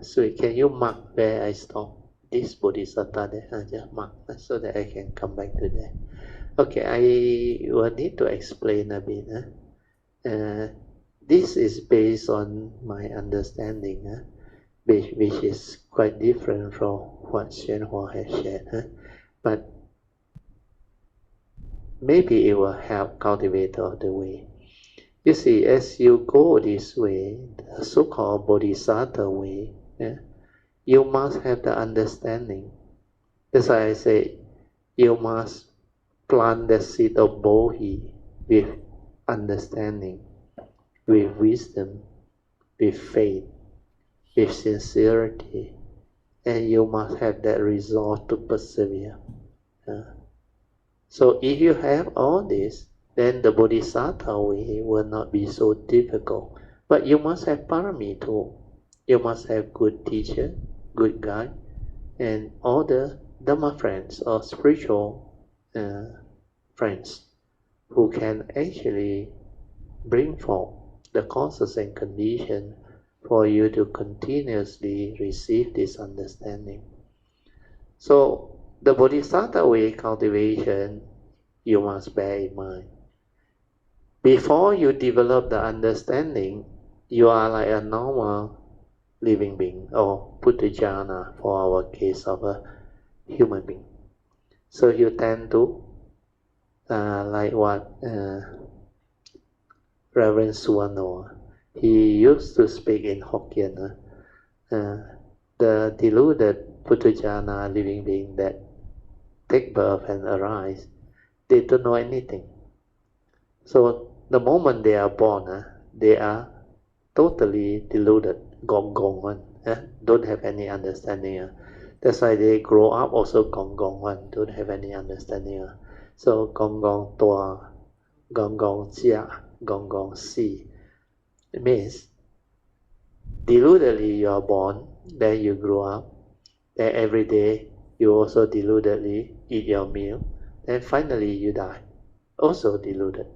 Sui, can you mark where I stop this bodhisattva there? Just mark so that I can come back to that. Okay, I will need to explain a bit. This is based on my understanding, which is quite different from what Xuan Hua has shared. But maybe it will help cultivate all the way. You see, as you go this way, the so-called bodhisattva way, you must have the understanding. That's why I say you must plant the seed of bodhi with understanding, with wisdom, with faith, with sincerity, and you must have that resolve to persevere. So if you have all this, then the bodhisattva way will not be so difficult. But you must have parami too. You must have good teacher, good guide, and all the Dhamma friends or spiritual friends who can actually bring forth the causes and conditions for you to continuously receive this understanding. So the bodhisattva way cultivation, you must bear in mind. Before you develop the understanding, you are like a normal living being, or puthujjana for our case of a human being. So you tend to, like what Reverend Hsuan, he used to speak in Hokkien, the deluded puthujjana living being that take birth and arise, they don't know anything. So the moment they are born, they are totally deluded, gong gong one, don't have any understanding. That's why they grow up also gong gong one, don't have any understanding. So gong gong tua, gong gong jia, gong gong si. It means deludedly you are born, then you grow up, then every day you also deludedly eat your meal, then finally you die, also deluded.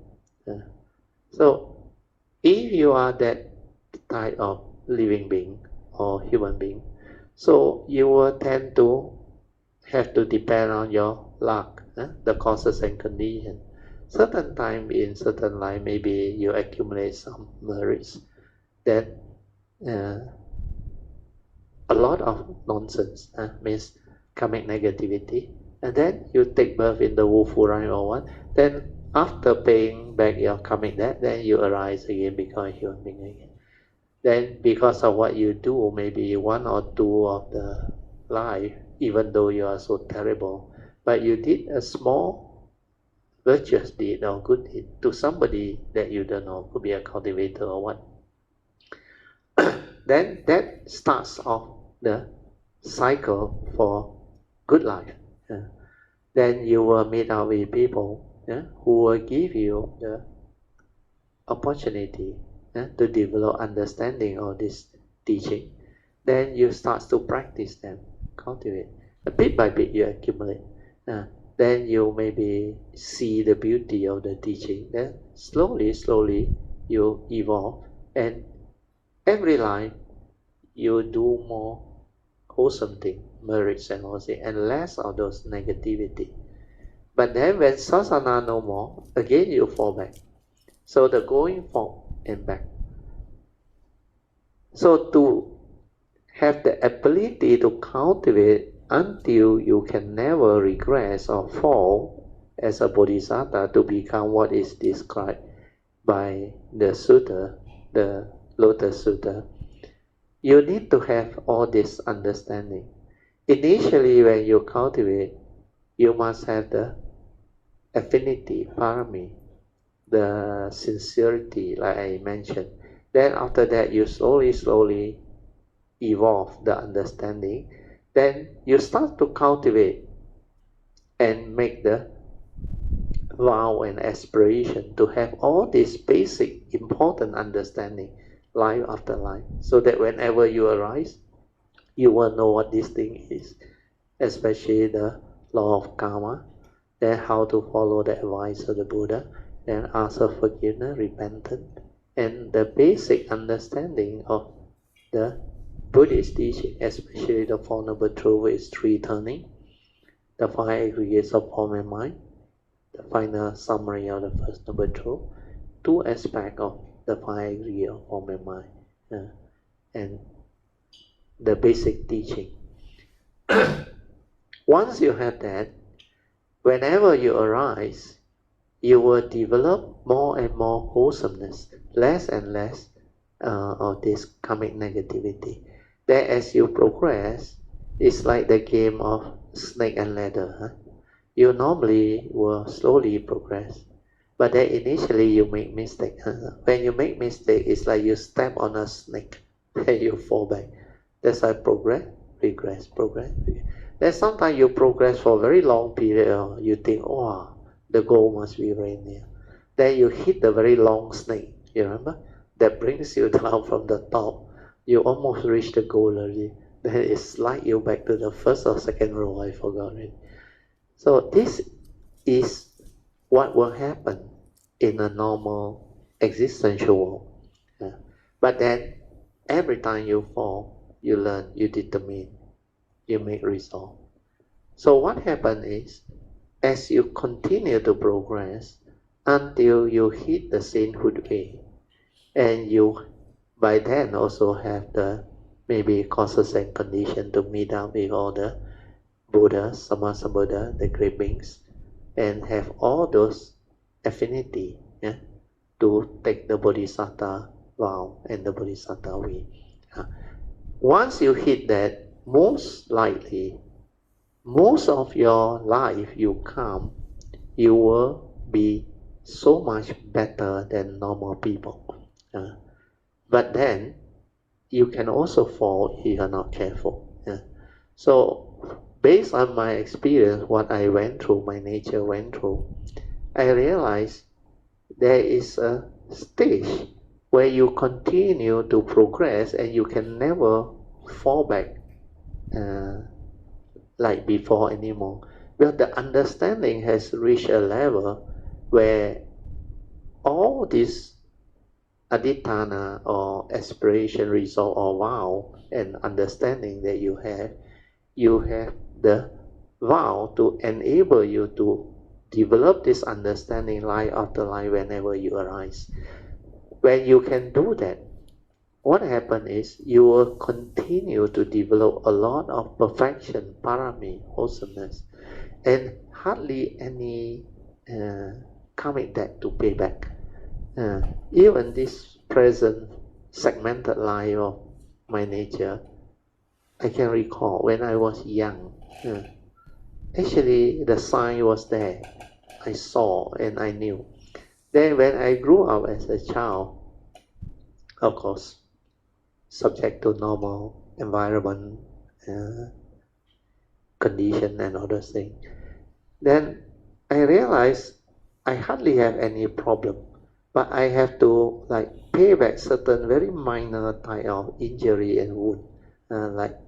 So if you are that type of living being or human being, so you will tend to have to depend on your luck, the causes and conditions. Certain time in certain life, maybe you accumulate some merits, then a lot of nonsense, means karmic negativity, and then you take birth in the woeful line or what, then after paying back your karmic debt, then you arise again, become a human being again. Then because of what you do, maybe one or two of the life, even though you are so terrible, but you did a small virtuous deed or good deed to somebody that you don't know, could be a cultivator or what, then that starts off the cycle for good life. Then you will meet up with people who will give you the opportunity to develop understanding of this teaching. Then you start to practice them, cultivate. Bit by bit you accumulate. Then you maybe see the beauty of the teaching. Then slowly you evolve, and every life you do more wholesome thing, merits and all that, and less of those negativity. But then when sasana no more, again you fall back. So the going forward and back. So to have the ability to cultivate until you can never regress or fall as a bodhisattva to become what is described by the sutta, the Lotus Sutra, you need to have all this understanding. Initially, when you cultivate, you must have the affinity, parami, the sincerity, like I mentioned. Then after that, you slowly evolve the understanding. Then you start to cultivate and make the vow and aspiration to have all this basic important understanding life after life, so that whenever you arise, you will know what this thing is, especially the law of karma, then how to follow the advice of the Buddha, then ask for forgiveness, repentance, and the basic understanding of the Buddhist teaching, especially the Four Noble Truths is three turning, the five aggregates of form and mind, the final summary of the First Noble Truth, two aspects of the five aggregates of form and mind, and the basic teaching. Once you have that, whenever you arise, you will develop more and more wholesomeness, less and less of this karmic negativity. Then as you progress, it's like the game of snake and ladder. You normally will slowly progress, but then initially you make mistake. When you make mistake, it's like you step on a snake, then you fall back. That's why progress, regress, progress. Then sometimes you progress for a very long period. You think, oh, the goal must be very near. Then you hit the very long snake, you remember? That brings you down from the top. You almost reach the goal already. Then it slides you back to the first or second row, I forgot already. So this is what will happen in a normal existential world. But then, every time you fall, you learn, you determine, you make resolve. So what happens is, as you continue to progress until you hit the sainthood way, and you by then also have the maybe causes and conditions to meet up with all the Buddhas, Sammasambuddha, the great beings, and have all those affinity to take the Bodhisattva vow and the Bodhisattva way. Once you hit that, most likely, most of your life you come, you will be so much better than normal people. But then, you can also fall if you are not careful. So, based on my experience, what I went through, my nature went through, I realized there is a stage where you continue to progress and you can never fall back like before anymore. Because the understanding has reached a level where all this aditana or aspiration, resolve or vow and understanding that you have the vow to enable you to develop this understanding line after line whenever you arise. When you can do that, what happens is you will continue to develop a lot of perfection, parami, wholesomeness, and hardly any karmic debt to pay back. Even this present segmented life of my nature, I can recall when I was young, actually the sign was there. I saw and I knew. Then when I grew up as a child, of course, subject to normal environment, condition and other things, then I realized I hardly have any problem, but I have to like pay back certain very minor type of injury and wound, like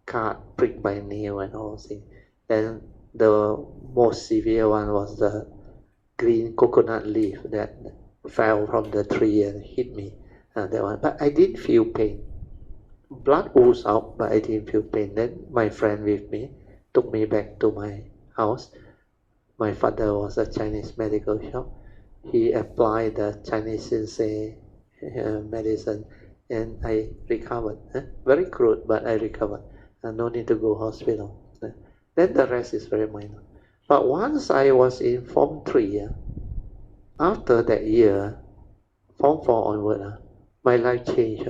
cut, prick by nail and all things. Then the most severe one was the green coconut leaf that fell from the tree and hit me. That one, but I didn't feel pain. Blood oozed out, but I didn't feel pain. Then my friend with me took me back to my house. My father was a Chinese medical shop. He applied the Chinese sensei medicine, and I recovered. Very crude, but I recovered. No need to go hospital. Then the rest is very minor. But once I was in Form 3, after that year, Form 4 onward, my life changed.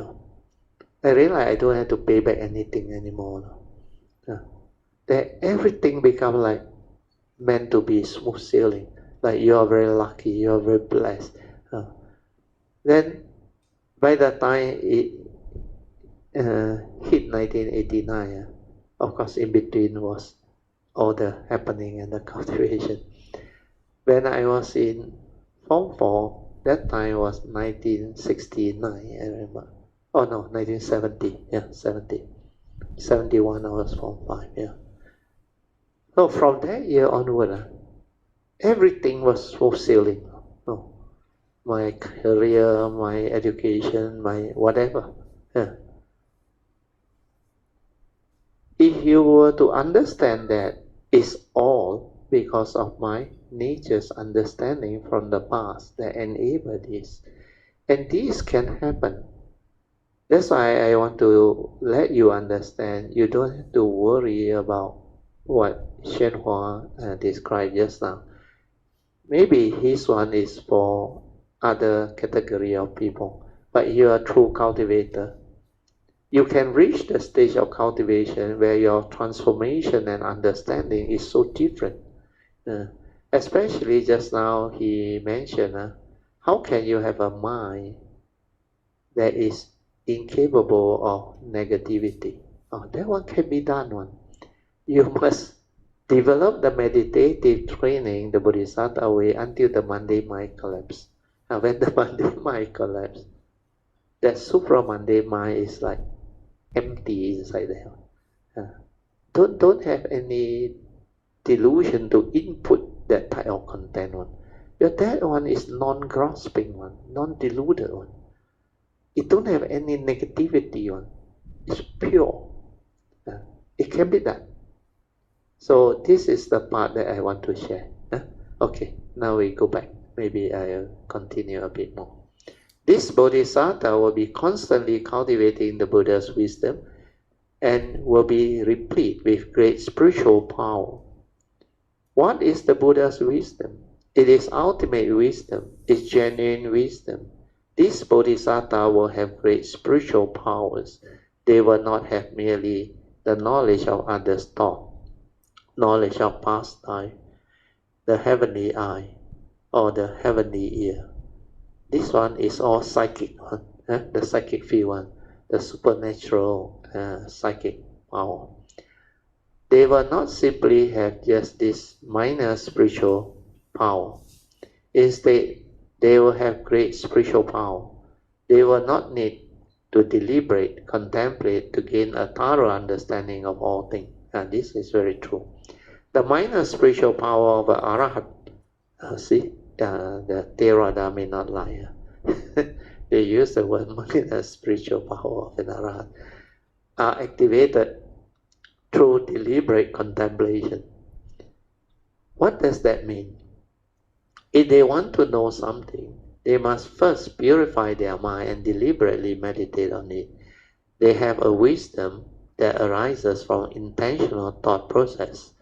I realized I don't have to pay back anything anymore. That everything become like meant to be smooth sailing. Like you are very lucky, you are very blessed. Then by the time it hit 1989, of course in between was all the happening and the cultivation. When I was in Form 4, that time was 1969, I remember. Oh no, 1970, 70. 71 I was Form 5, So from that year onward, everything was smooth sailing. My career, my education, my whatever. If you were to understand that it's all because of my nature's understanding from the past that enable this, and this can happen. That's why I want to let you understand you don't have to worry about what Hsuan described just now. Maybe his one is for other category of people, but you are a true cultivator. You can reach the stage of cultivation where your transformation and understanding is so different. Especially just now he mentioned, how can you have a mind that is incapable of negativity? That one can be done one. You must develop the meditative training, the Bodhisattva way, until the mundane mind collapses. When the mundane mind collapses, that supra-mundane mind is like empty inside there. Don't have any delusion to input that type of content one. That one is non-grasping one, non-deluded one. It don't have any negativity one. It's pure. It can be done. So this is the part that I want to share. Okay, now we go back. Maybe I'll continue a bit more. This Bodhisattva will be constantly cultivating the Buddha's wisdom and will be replete with great spiritual power. What is the Buddha's wisdom? It is ultimate wisdom. It's genuine wisdom. This Bodhisattva will have great spiritual powers. They will not have merely the knowledge of others' thought, knowledge of past life, the heavenly eye, or the heavenly ear. This one is all psychic one, the psychic field one, the supernatural psychic power. They will not simply have just this minor spiritual power. Instead, they will have great spiritual power. They will not need to deliberate, contemplate to gain a thorough understanding of all things. And this is very true. The minor spiritual power of an Arahat, the Theravada may not lie. they use the word minus spiritual power of an Arhat, are activated through deliberate contemplation. What does that mean? If they want to know something, they must first purify their mind and deliberately meditate on it. They have a wisdom that arises from intentional thought process.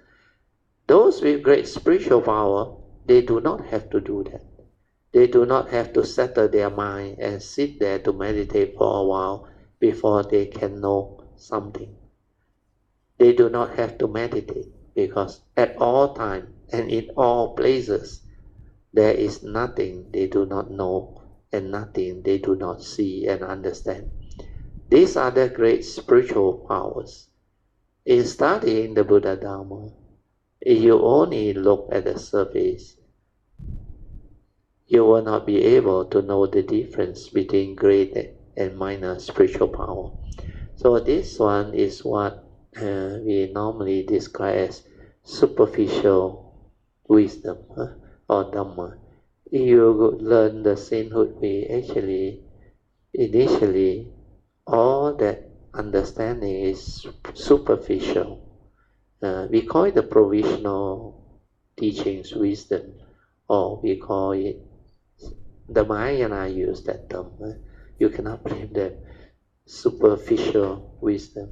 Those with great spiritual power, they do not have to do that. They do not have to settle their mind and sit there to meditate for a while before they can know something. They do not have to meditate because at all times and in all places, there is nothing they do not know and nothing they do not see and understand. These are the great spiritual powers. In studying the Buddha Dharma, if you only look at the surface, you will not be able to know the difference between great and minor spiritual power. So this one is what we normally describe as superficial wisdom or Dhamma. If you learn the sainthood way, actually, initially, all that understanding is superficial. We call it the provisional teachings wisdom, or we call it, the Mahayana use that term. You cannot blame them. Superficial wisdom.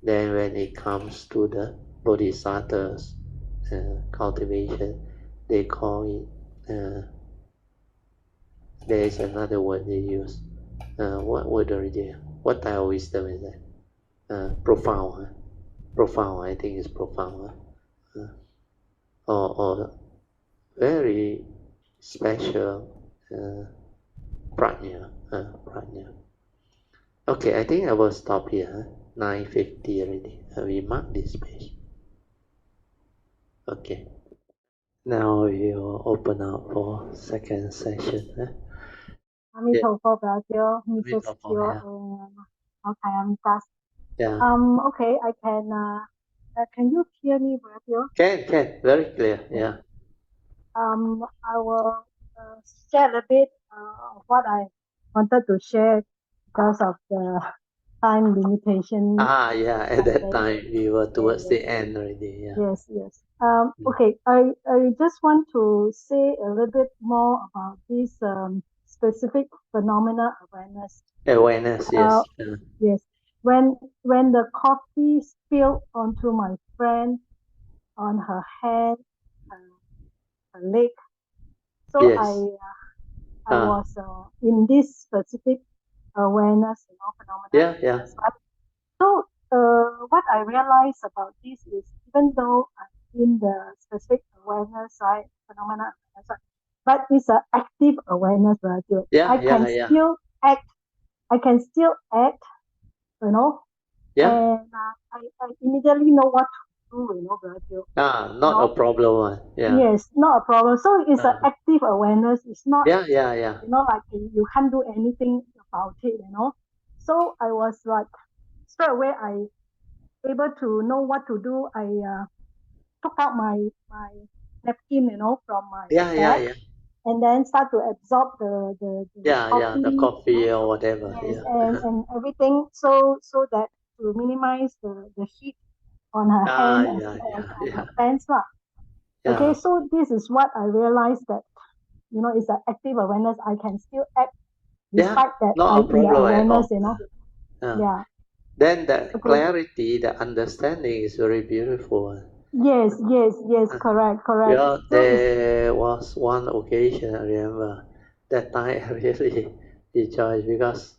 Then when it comes to the bodhisattva's cultivation, they call it, there is another word they use. What word already? What type of wisdom is that? Profound. Profound, I think it's profound. Or very special prajna. Prajna. Okay, I think I will stop here. 9:50 already. We mark this page. Okay. Now we will open up for second session. Amitabha Bhagyo, Mrs. Amitabha, Kyo, yeah. and okay, Amitas. Yeah. Okay, I can you hear me, Bhagyo? Can. Very clear, yeah. I will share a bit of what I wanted to share because of the time limitation. Yeah, at that time we were towards the end already, yeah. Yes. Okay, I just want to say a little bit more about this specific phenomena awareness. Awareness, yes. Yes. When the coffee spilled onto my friend, on her hand, her leg, so Yes. I was in this specific awareness, phenomena. Yeah. So what I realized about this is, even though I'm in the specific awareness side, phenomena awareness side, but it's an active awareness, right? I can still act. I can still act, Yeah. and I immediately know what to do, right? Not a problem. Yeah. Yes, not a problem. So it's an active awareness. It's not. Yeah. Like you can't do anything about it. So I was like, straight away I able to know what to do. I took out my napkin, from my bag, Yeah. and then start to absorb the coffee, the coffee or whatever. Yes, Yeah. and everything, so that to minimize the heat on her hand and on her pants. Okay, so this is what I realized, that it's an active awareness. I can still act despite that not a problem awareness, Yeah. Then the clarity, the understanding is very beautiful. Yes, correct. Yeah, there was one occasion, I remember, that time I really rejoiced because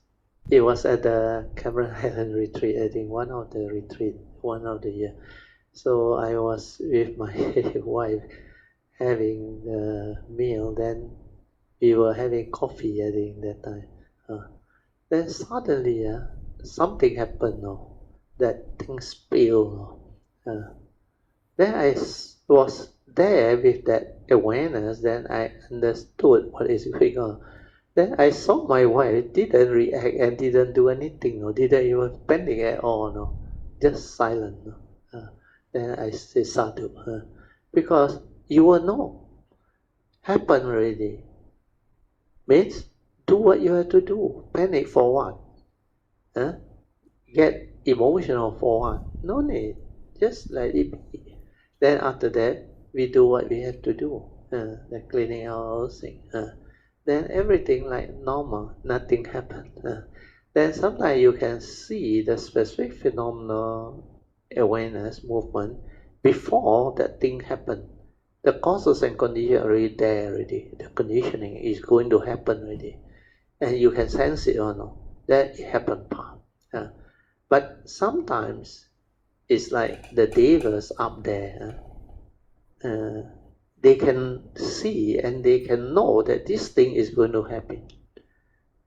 it was at the Cameron Highland retreat, I think one of the year. So I was with my wife having the meal, then we were having coffee, I think, that time. Then suddenly something happened, that thing spilled. Then I was there with that awareness, then I understood what is going on. Then I saw my wife didn't react and didn't do anything, or didn't even panic at all, just silent. Then I said sadhu, because you will know, happened already. Means do what you have to do. Panic for what? Get emotional for what? No need. Just let it be. Then after that, we do what we have to do. The cleaning out all those things. Then everything like normal, nothing happened. Then sometimes you can see the specific phenomenal awareness movement before that thing happened. The causes and conditions are already there already. The conditioning is going to happen already. And you can sense it or not. That it happened part. But sometimes it's like the Devas up there. They can see and they can know that this thing is going to happen.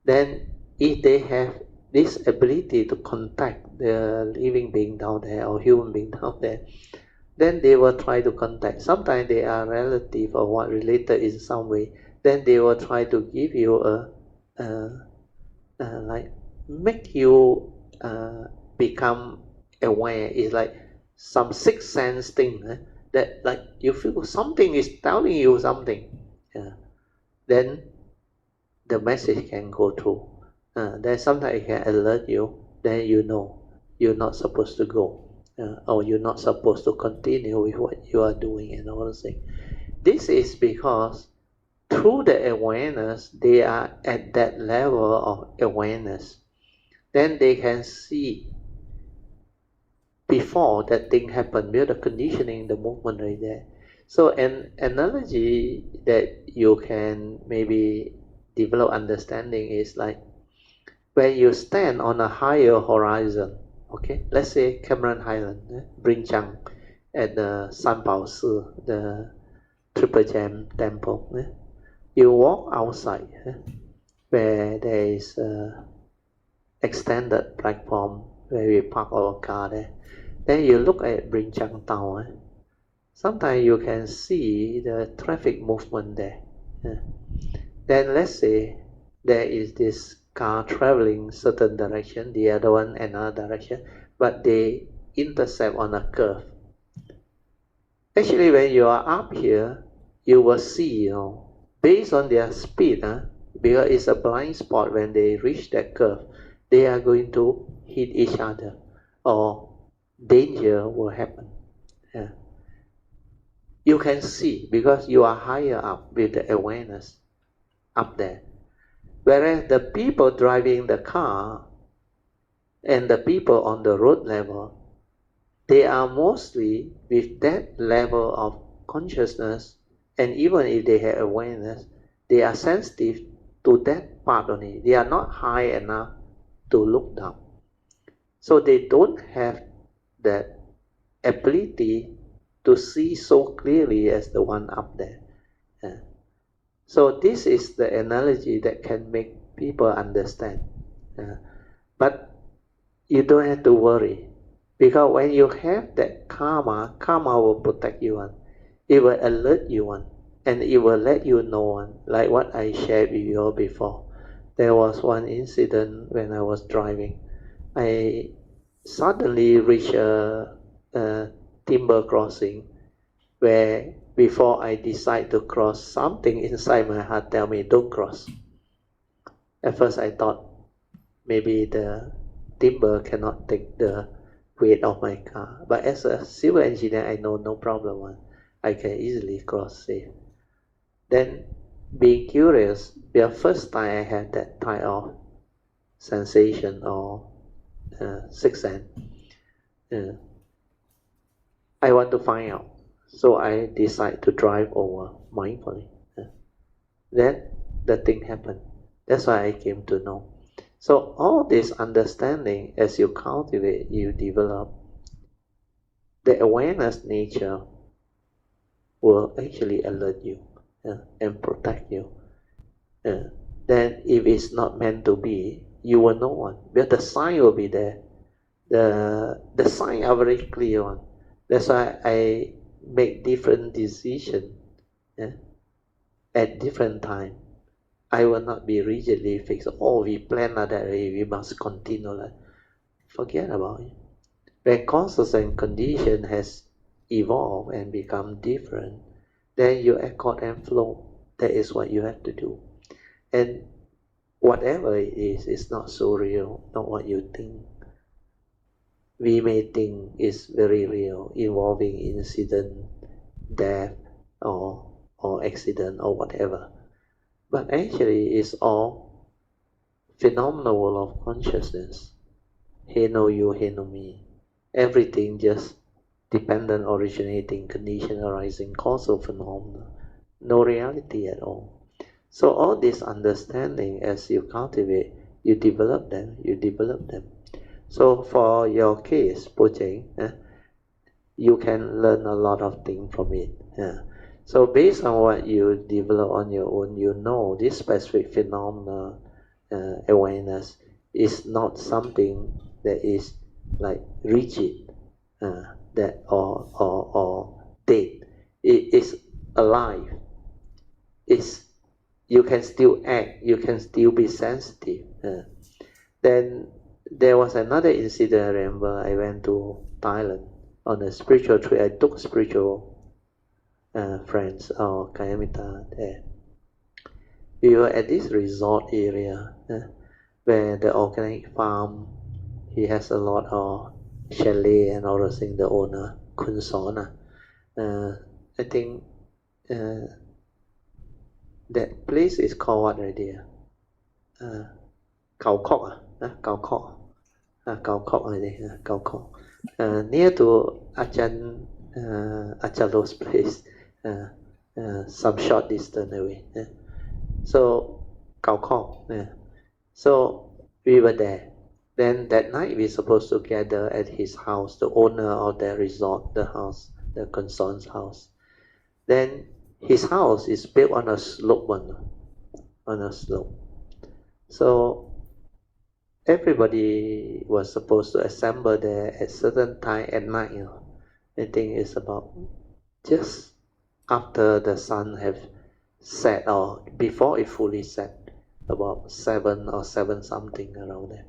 Then if they have this ability to contact the living being down there or human being down there, then they will try to contact. Sometimes they are relative or what related in some way. Then they will try to give you like make you become aware. It's like some sixth sense thing that like you feel something is telling you something. Then the message can go through. Then sometimes it can alert you. Then you know you're not supposed to go. Or you're not supposed to continue with what you are doing and all those things. This is because through the awareness, they are at that level of awareness. Then they can see before that thing happened, because the conditioning, the movement right there. So an analogy that you can maybe develop understanding is like when you stand on a higher horizon. Okay, let's say Cameron Highland, Brinchang, at the San Bao Si, the Triple Gem Temple. You walk outside where there is a extended platform where we park our car there. Then you look at Brinchang Tower. Sometimes you can see the traffic movement there. Then let's say there is this car traveling certain direction, the other one another direction, but they intercept on a curve. Actually, when you are up here, you will see, based on their speed, because it's a blind spot when they reach that curve, they are going to hit each other, or danger will happen. You can see because you are higher up with the awareness up there. Whereas the people driving the car and the people on the road level, they are mostly with that level of consciousness, and even if they have awareness, they are sensitive to that part only. They are not high enough to look down. So they don't have that ability to see so clearly as the one up there. So this is the analogy that can make people understand. But you don't have to worry, because when you have that karma will protect you. It will alert you, and it will let you know, like what I shared with you all before. There was one incident when I was driving. I suddenly reached a timber crossing where before I decide to cross, something inside my heart tell me don't cross. At first I thought maybe the timber cannot take the weight of my car, but as a civil engineer I know no problem. I can easily cross safe. Then being curious, the first time I had that type of sensation or sixth sense, I want to find out. So I decide to drive over mindfully. Then the thing happened. That's why I came to know. So all this understanding, as you cultivate, you develop, the awareness nature will actually alert you and protect you. Then if it's not meant to be, you will know one. But the sign will be there. The sign are very clear one. That's why I make different decisions at different time. I will not be rigidly fixed. Oh, we plan like that, we must continue like. Forget about it. When causes and condition has evolved and become different, then you accord and flow. That is what you have to do. And whatever it is, it's not so real, not what you think. We may think it's very real, involving incident, death, or accident, or whatever. But actually, it's all phenomenal world of consciousness. He know you, he know me. Everything just dependent, originating, condition, arising, causal phenomena. No reality at all. So all this understanding, as you cultivate, you develop them. So for your case, Poh Cheng, you can learn a lot of things from it. So based on what you develop on your own, you know this specific phenomena awareness is not something that is like rigid, that or dead. It is alive. You can still act. You can still be sensitive. Then there was another incident. I remember I went to Thailand on a spiritual trip. I took spiritual friends or Kayamita there. We were at this resort area where the organic farm, he has a lot of chalet and all those things, the owner, Hsuan. I think that place is called what already? Khao Kok, near to Achalo's place, some short distance away. So Khao Kok. So we were there. Then that night we supposed to gather at his house, the owner of the resort, the house, the Hsuan's house. Then his house is built on a slope, So everybody was supposed to assemble there at certain time at night. I think it's about just after the sun have set or before it fully set, about 7 or 7 something around there.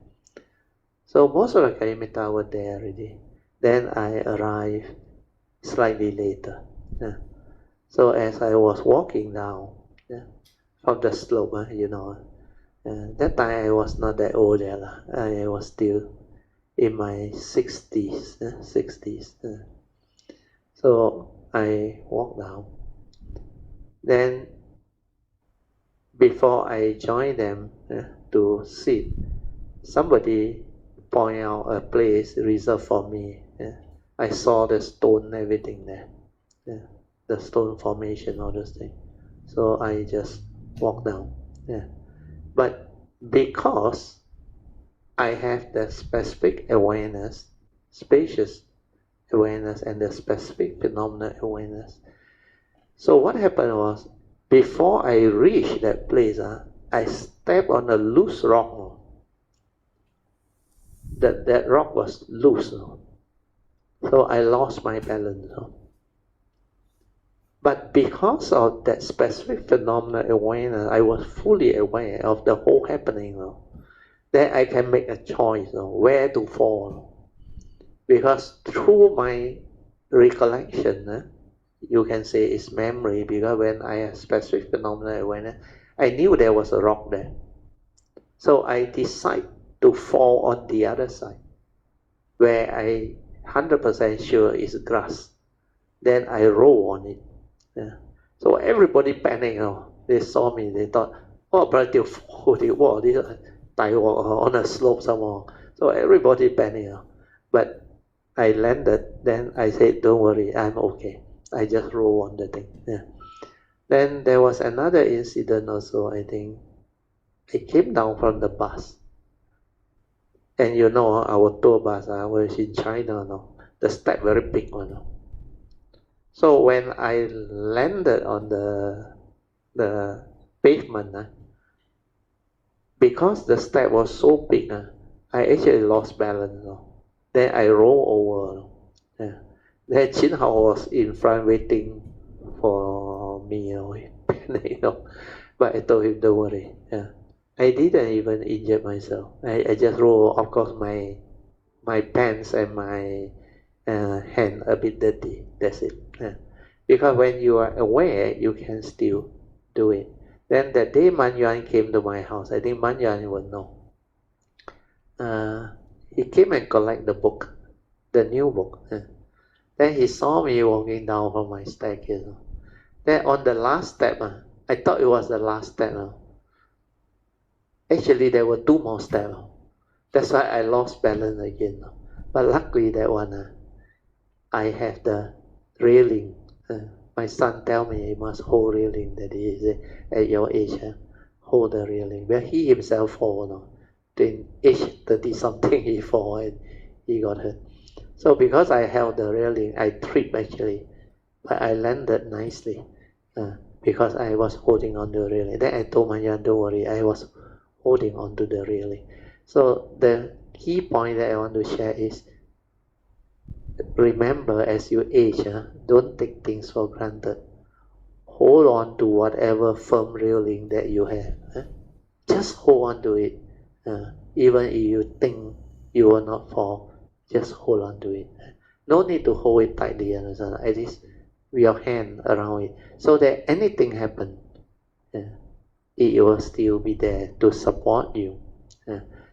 So most of the Kayamita were there already. Then I arrived slightly later. So as I was walking down from the slope, that time I was not that old yet. I was still in my 60s. So I walked down. Then before I joined them to sit, somebody point out a place reserved for me. I saw the stone, everything there. The stone formation, all those things. So I just walked down. But because I have the specific awareness, spacious awareness, and the specific phenomena awareness. So what happened was, before I reached that place, I stepped on a loose rock. That rock was loose. So I lost my balance. But because of that specific phenomena awareness, I was fully aware of the whole happening. Then I can make a choice where to fall. Because through my recollection, you can say it's memory, because when I have specific phenomena awareness, I knew there was a rock there. So I decide to fall on the other side, where I 100% sure is grass. Then I roll on it. So everybody panicked. They saw me. They thought, but they walk on a slope somewhere. So everybody panicked. But I landed. Then I said, "Don't worry, I'm okay." I just roll on the thing. Then there was another incident also. I think I came down from the bus, and our tour bus was in China. The step very big one. So when I landed on the pavement, because the step was so big, I actually lost balance. Then I rolled over. Then Chin Hao was in front waiting for me. But I told him, don't worry. I didn't even injure myself. I just rolled. Of course, my pants and my hand a bit dirty. That's it. Because when you are aware, you can still do it. Then that day Man Yuan came to my house. I think Man Yuan will know. He came and collect the book, the new book. Then he saw me walking down from my staircase. Then on the last step, I thought it was the last step. Actually, there were 2 more steps. That's why I lost balance again. But luckily that one, I have the railing. My son tell me you must hold railing. That is at your age, hold the railing. But he himself fall. In age 30 something he fall and he got hurt. So because I held the railing, I tripped actually, but I landed nicely because I was holding on to the railing. Then I told Manyan, don't worry, I was holding on to the railing. So the key point that I want to share is, remember as you age, don't take things for granted. Hold on to whatever firm railing that you have. Just hold on to it. Even if you think you will not fall, just hold on to it. No need to hold it tightly, understand? At least with your hand around it, so that anything happen, it will still be there to support you.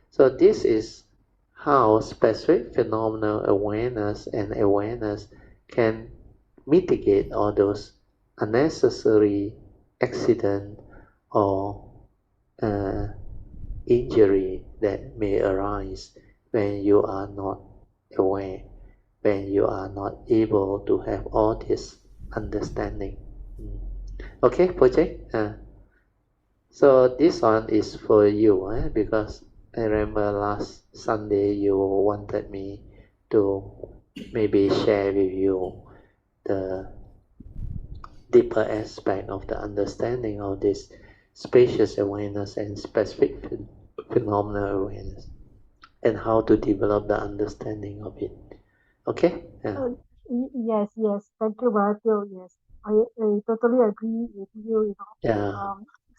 So this is how specific phenomenal awareness and awareness can mitigate all those unnecessary accident or injury that may arise when you are not aware, when you are not able to have all this understanding. Okay, Poh Cheng? So this one is for you, because I remember last Sunday you wanted me to maybe share with you the deeper aspect of the understanding of this spacious awareness and specific phenomenal awareness, and how to develop the understanding of it. Okay? Yes. Thank you, Bharatiya. Yes, I totally agree with you.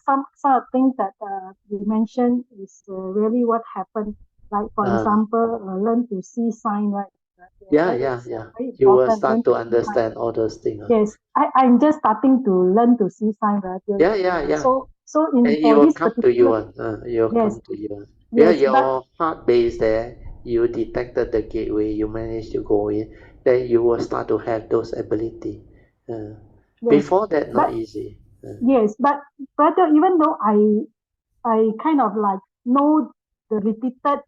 Some things that you mentioned is really what happened. Like for example, learn to see sign, right? Yeah. You will start to understand all those things. Yes, I'm just starting to learn to see sign, right? Yeah. So in and for it will this come to particular, you. yes, Come to you. yes, Your heart base there, you detected the gateway, you managed to go in, then you will start to have those ability. yes, Before that, not but easy. yes, but even though I kind of like know the repeated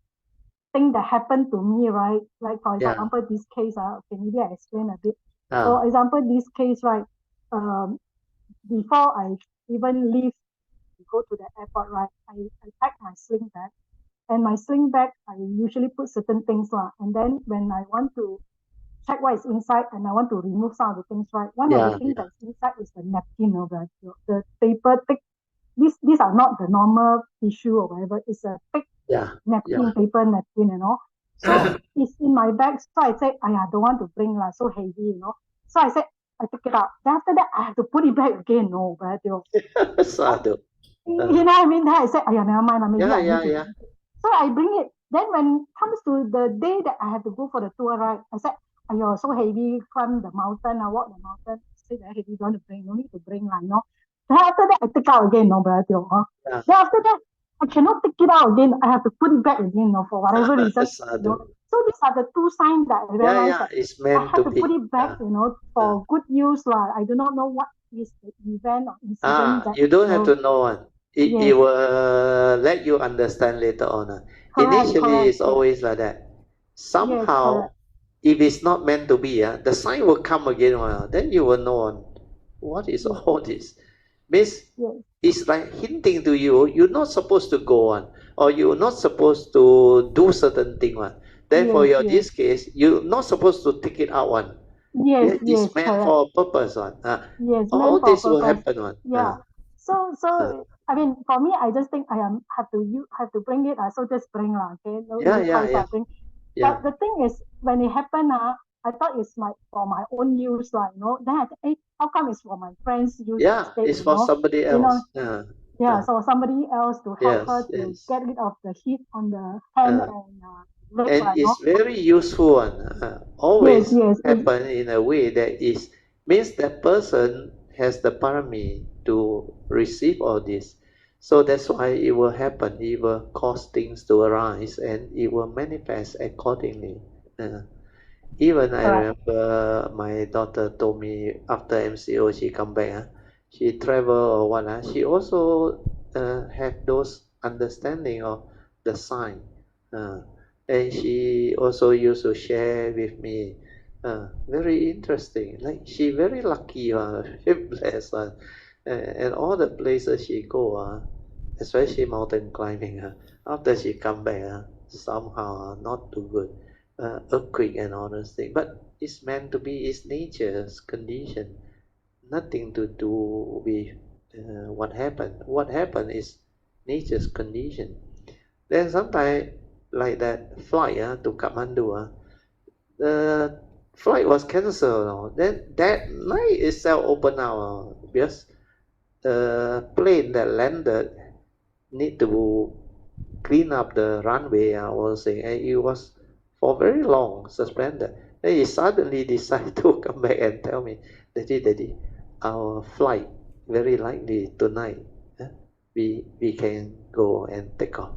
thing that happened to me, right? Like for example, this case, okay, maybe I explain a bit. For example, this case, right? Before I even leave to go to the airport, right? I pack my sling bag, and my sling bag I usually put certain things lah. And then when I want to check what is inside and I want to remove some of the things, right? One of the things that's inside is the napkin, the paper thick. These are not the normal tissue or whatever. It's a thick napkin, paper napkin, So it's in my bag. So I said, I don't want to bring lah, so heavy, So I said, I took it out. Then after that, I have to put it back again, no, but you know what I mean? Then I said, never mind, maybe I need to. So I bring it. Then when it comes to the day that I have to go for the tour, right? I said, so heavy, climb the mountain, I walk the mountain. I said, very heavy, don't want to bring, no need to bring, no. Then after that, I take out again, no, but Then after that, I cannot take it out again. I have to put it back again, for whatever reason. So these are the 2 signs that I realized that it's meant I have to put it back, for good use. I do not know what is the event or incident that you don't have to know one. It will let you understand later on. Initially, it's always like that. Somehow, if it's not meant to be, the sign will come again. Then you will know what is all this. Means it's like hinting to you, you're not supposed to go on, or you're not supposed to do certain thing. Then for this case, you're not supposed to take it out one. It's meant for a purpose. All this will happen. So I mean, for me, I just think I have to bring it. So just bring okay. No choice. Bring. But the thing is, when it happened, I thought it's for my own use, Then I think, how come it's for my friends' use? It's for somebody else. So somebody else to help her to get rid of the heat on the hand and leg. And it's very useful. Always happen in a way that means that person has the parami to receive all this. So that's why it will happen, it will cause things to arise, and it will manifest accordingly. Even I remember my daughter told me after MCO she come back, she travel or what, she also have those understanding of the sign, and she also used to share with me. Very interesting. Like she very lucky, very blessed, and all the places she go, especially mountain climbing. After she come back, somehow not too good. Earthquake and all those things, but it's meant to be. It's nature's condition, nothing to do with what happened. What happened is nature's condition. Then sometimes like that flight to Kathmandu, the flight was cancelled. Then that night itself opened out because the plane that landed need to clean up the runway. I was saying, and it was for very long suspended. Then he suddenly decided to come back and tell me, Daddy, our flight very likely tonight. We can go and take off.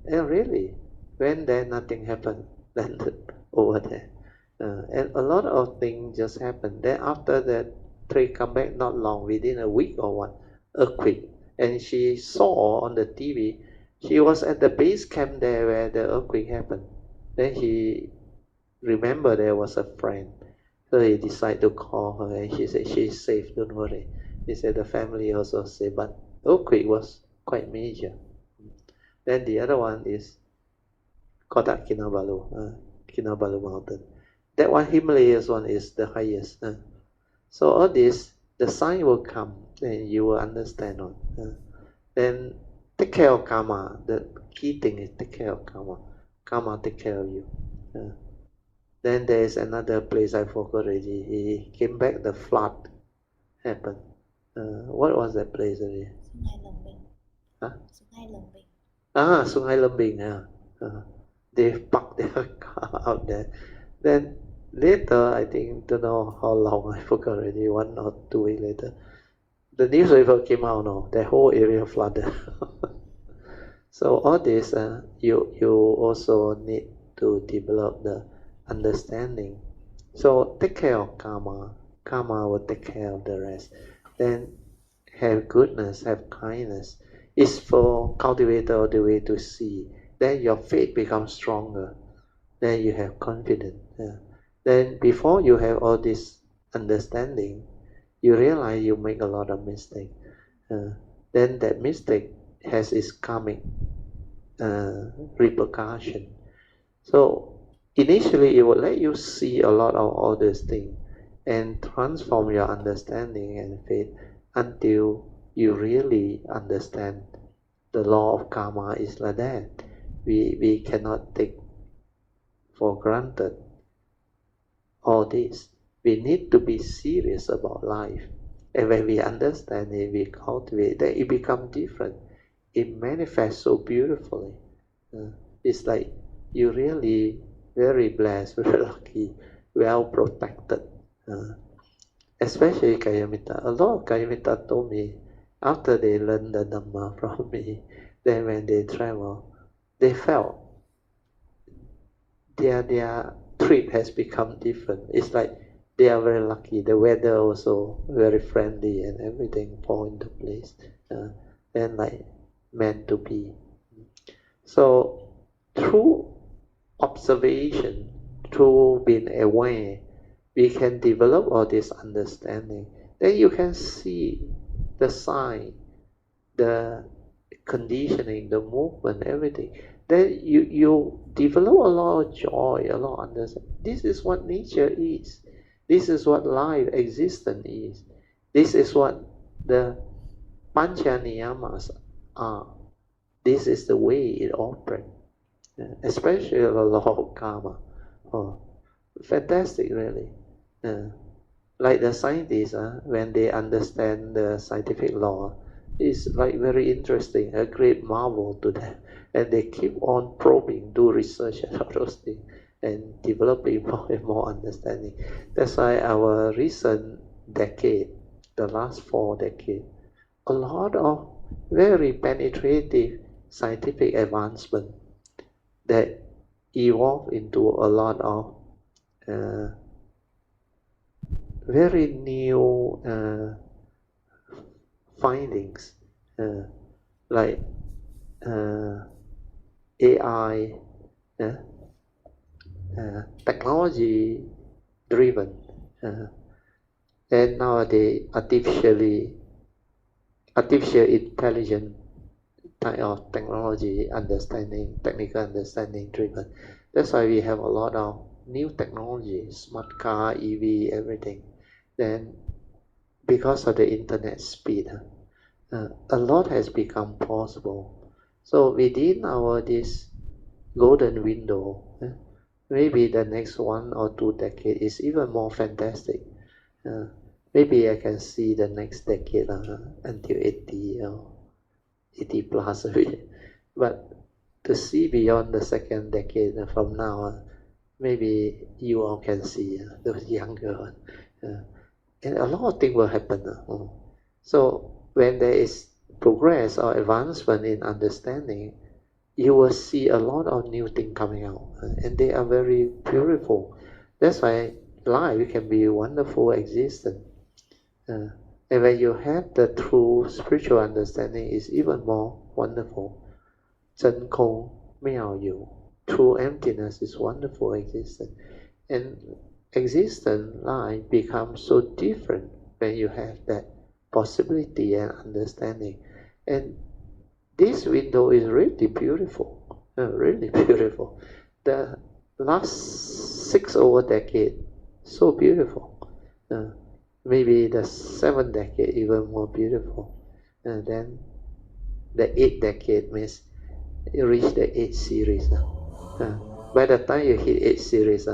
And really, when there nothing happened, landed over there. And a lot of things just happened. Then after that train come back, not long, within a week or what, earthquake. And she saw on the TV, she was at the base camp there where the earthquake happened. Then he remembered there was a friend. So he decided to call her and she said, she's safe, don't worry. He said the family also said, but earthquake was quite major. Then the other one is Kodak Kinabalu mountain. That one, Himalayas one, is the highest. So all this, the sign will come and you will understand. Then take care of karma. The key thing is take care of karma. Karma take care of you. Then there is another place I forgot already. He came back, the flood happened. What was that place already? Sungai Lembing. They parked their car out there. Then later, I think, don't know how long, I forgot already, 1 or 2 weeks later, the newspaper came out, the whole area flooded. So all this, you also need to develop the understanding. So take care of karma. Karma will take care of the rest. Then have goodness, have kindness. It's for cultivator all the way to see. Then your faith becomes stronger. Then you have confidence. Then before you have all this understanding, you realize you make a lot of mistakes. Then that mistake has its karmic repercussion. So initially it will let you see a lot of all these things and transform your understanding and faith until you really understand the law of karma is like that. We cannot take for granted all this. We need to be serious about life. And when we understand it, we cultivate, then it becomes different. It manifests so beautifully. It's like you're really very blessed, very lucky, well protected. Especially Kayamita. A lot of Kayamita told me, after they learned the Dhamma from me, then when they travel, they felt their trip has become different. It's like they are very lucky. The weather also very friendly and everything fall into place. And like meant to be. So through observation, through being aware, we can develop all this understanding. Then you can see the sign, the conditioning, the movement, everything. Then you develop a lot of joy, a lot of understanding. This is what nature is. This is what life, existence is. This is what the Pancha Niyamas are. This is the way it operates. Especially the law of karma. Fantastic, really. Like the scientists, when they understand the scientific law, it's like very interesting, a great marvel to them. And they keep on probing, do research and all those things, and developing more and more understanding. That's why our recent decade, the last 4 decades, a lot of very penetrative scientific advancement that evolved into a lot of very new findings, like AI, technology driven, and nowadays artificial intelligence type of technology understanding, technical understanding driven. That's why we have a lot of new technology, smart car, EV, everything. Then because of the internet speed, a lot has become possible. So within this golden window, maybe the next 1 or 2 decades is even more fantastic. Maybe I can see the next decade until 80 or 80 plus. But to see beyond the second decade from now, maybe you all can see those younger ones. And a lot of things will happen. So when there is progress or advancement in understanding, you will see a lot of new things coming out, and they are very beautiful. That's why life can be a wonderful existence. And when you have the true spiritual understanding, it's even more wonderful. 真空妙有, true emptiness is wonderful existence. And existence, life becomes so different when you have that possibility and understanding. And this window is really beautiful, really beautiful. The last 6 over decades, so beautiful. Maybe the 7th decade even more beautiful. And then the 8th decade means you reach the 8th series. By the time you hit 8th series,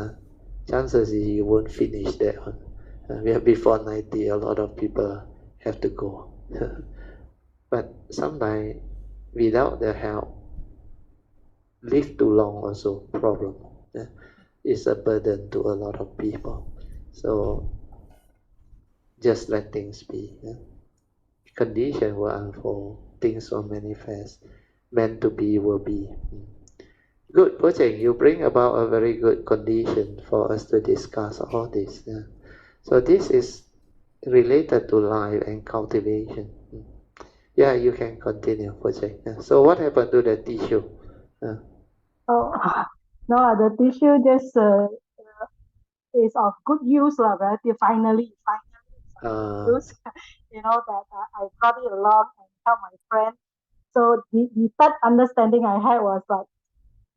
chances is you won't finish that one. Before 90, a lot of people have to go. But sometimes without the help, live too long also problem. It's a burden to a lot of people. So just let things be. Condition will unfold, things will manifest, meant to be will be. Good, Poh Cheng, you bring about a very good condition for us to discuss all this. So this is related to life and cultivation. Yeah, you can continue, Poh Cheng. So what happened to the tissue? Oh, no, the tissue just is of good use, right? Finally, use. That I brought it along and help my friend. So the third understanding I had was like,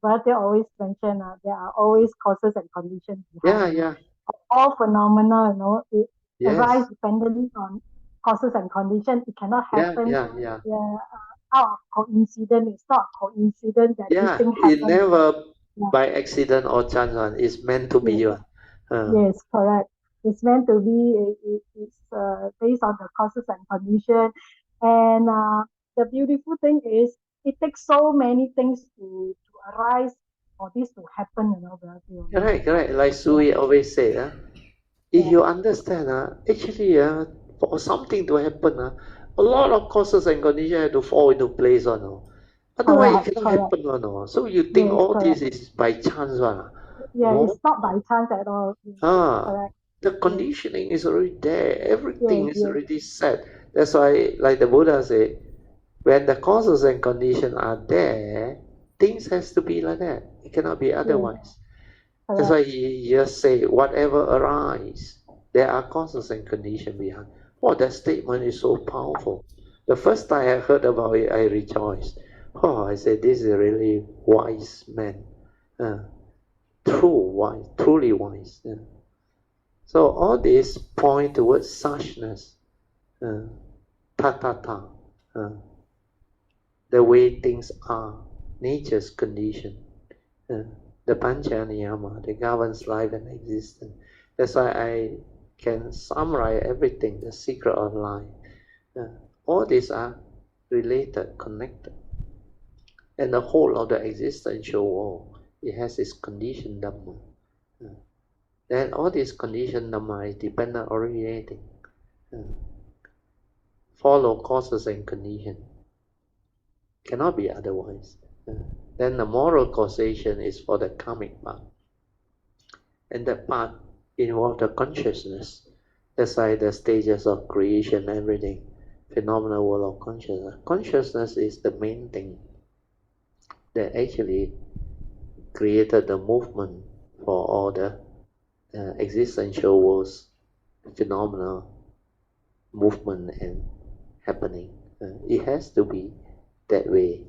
but they always mention there are always causes and conditions behind. Yeah. All phenomena, it Yes. arise dependently on causes and conditions. It cannot happen out of coincidence. It's not coincidence that this thing happens. It never by accident or chance. It's meant to be. Yes, correct. It's meant to be. It's based on the causes and conditions. And the beautiful thing is, it takes so many things to arise for this to happen. Correct. Like Sui always say, if you understand, actually, for something to happen, a lot of causes and conditions have to fall into place. Otherwise, it cannot happen. So you think all this is by chance. No. It's not by chance at all. The conditioning is already there. Everything is already set. That's why, like the Buddha said, when the causes and conditions are there, things has to be like that. It cannot be otherwise. That's why he just say, whatever arises, there are causes and conditions behind. That statement is so powerful. The first time I heard about it, I rejoiced. I said, this is a really wise man. Truly wise. So all this point towards suchness, ta, the way things are, nature's condition, the pancha niyama that governs life and existence. That's why I can summarize everything, the secret of life. All these are related, connected. And the whole of the existential world, it has its conditioned Dhamma. Then all these conditioned Dhamma is dependent originating. follow causes and conditions. Cannot be otherwise. Then the moral causation is for the karmic part. And that part involves the consciousness. That's why the stages of creation, everything, phenomenal world of consciousness. Consciousness is the main thing that actually created the movement for all the existential worlds, phenomenal movement and happening. It has to be that way.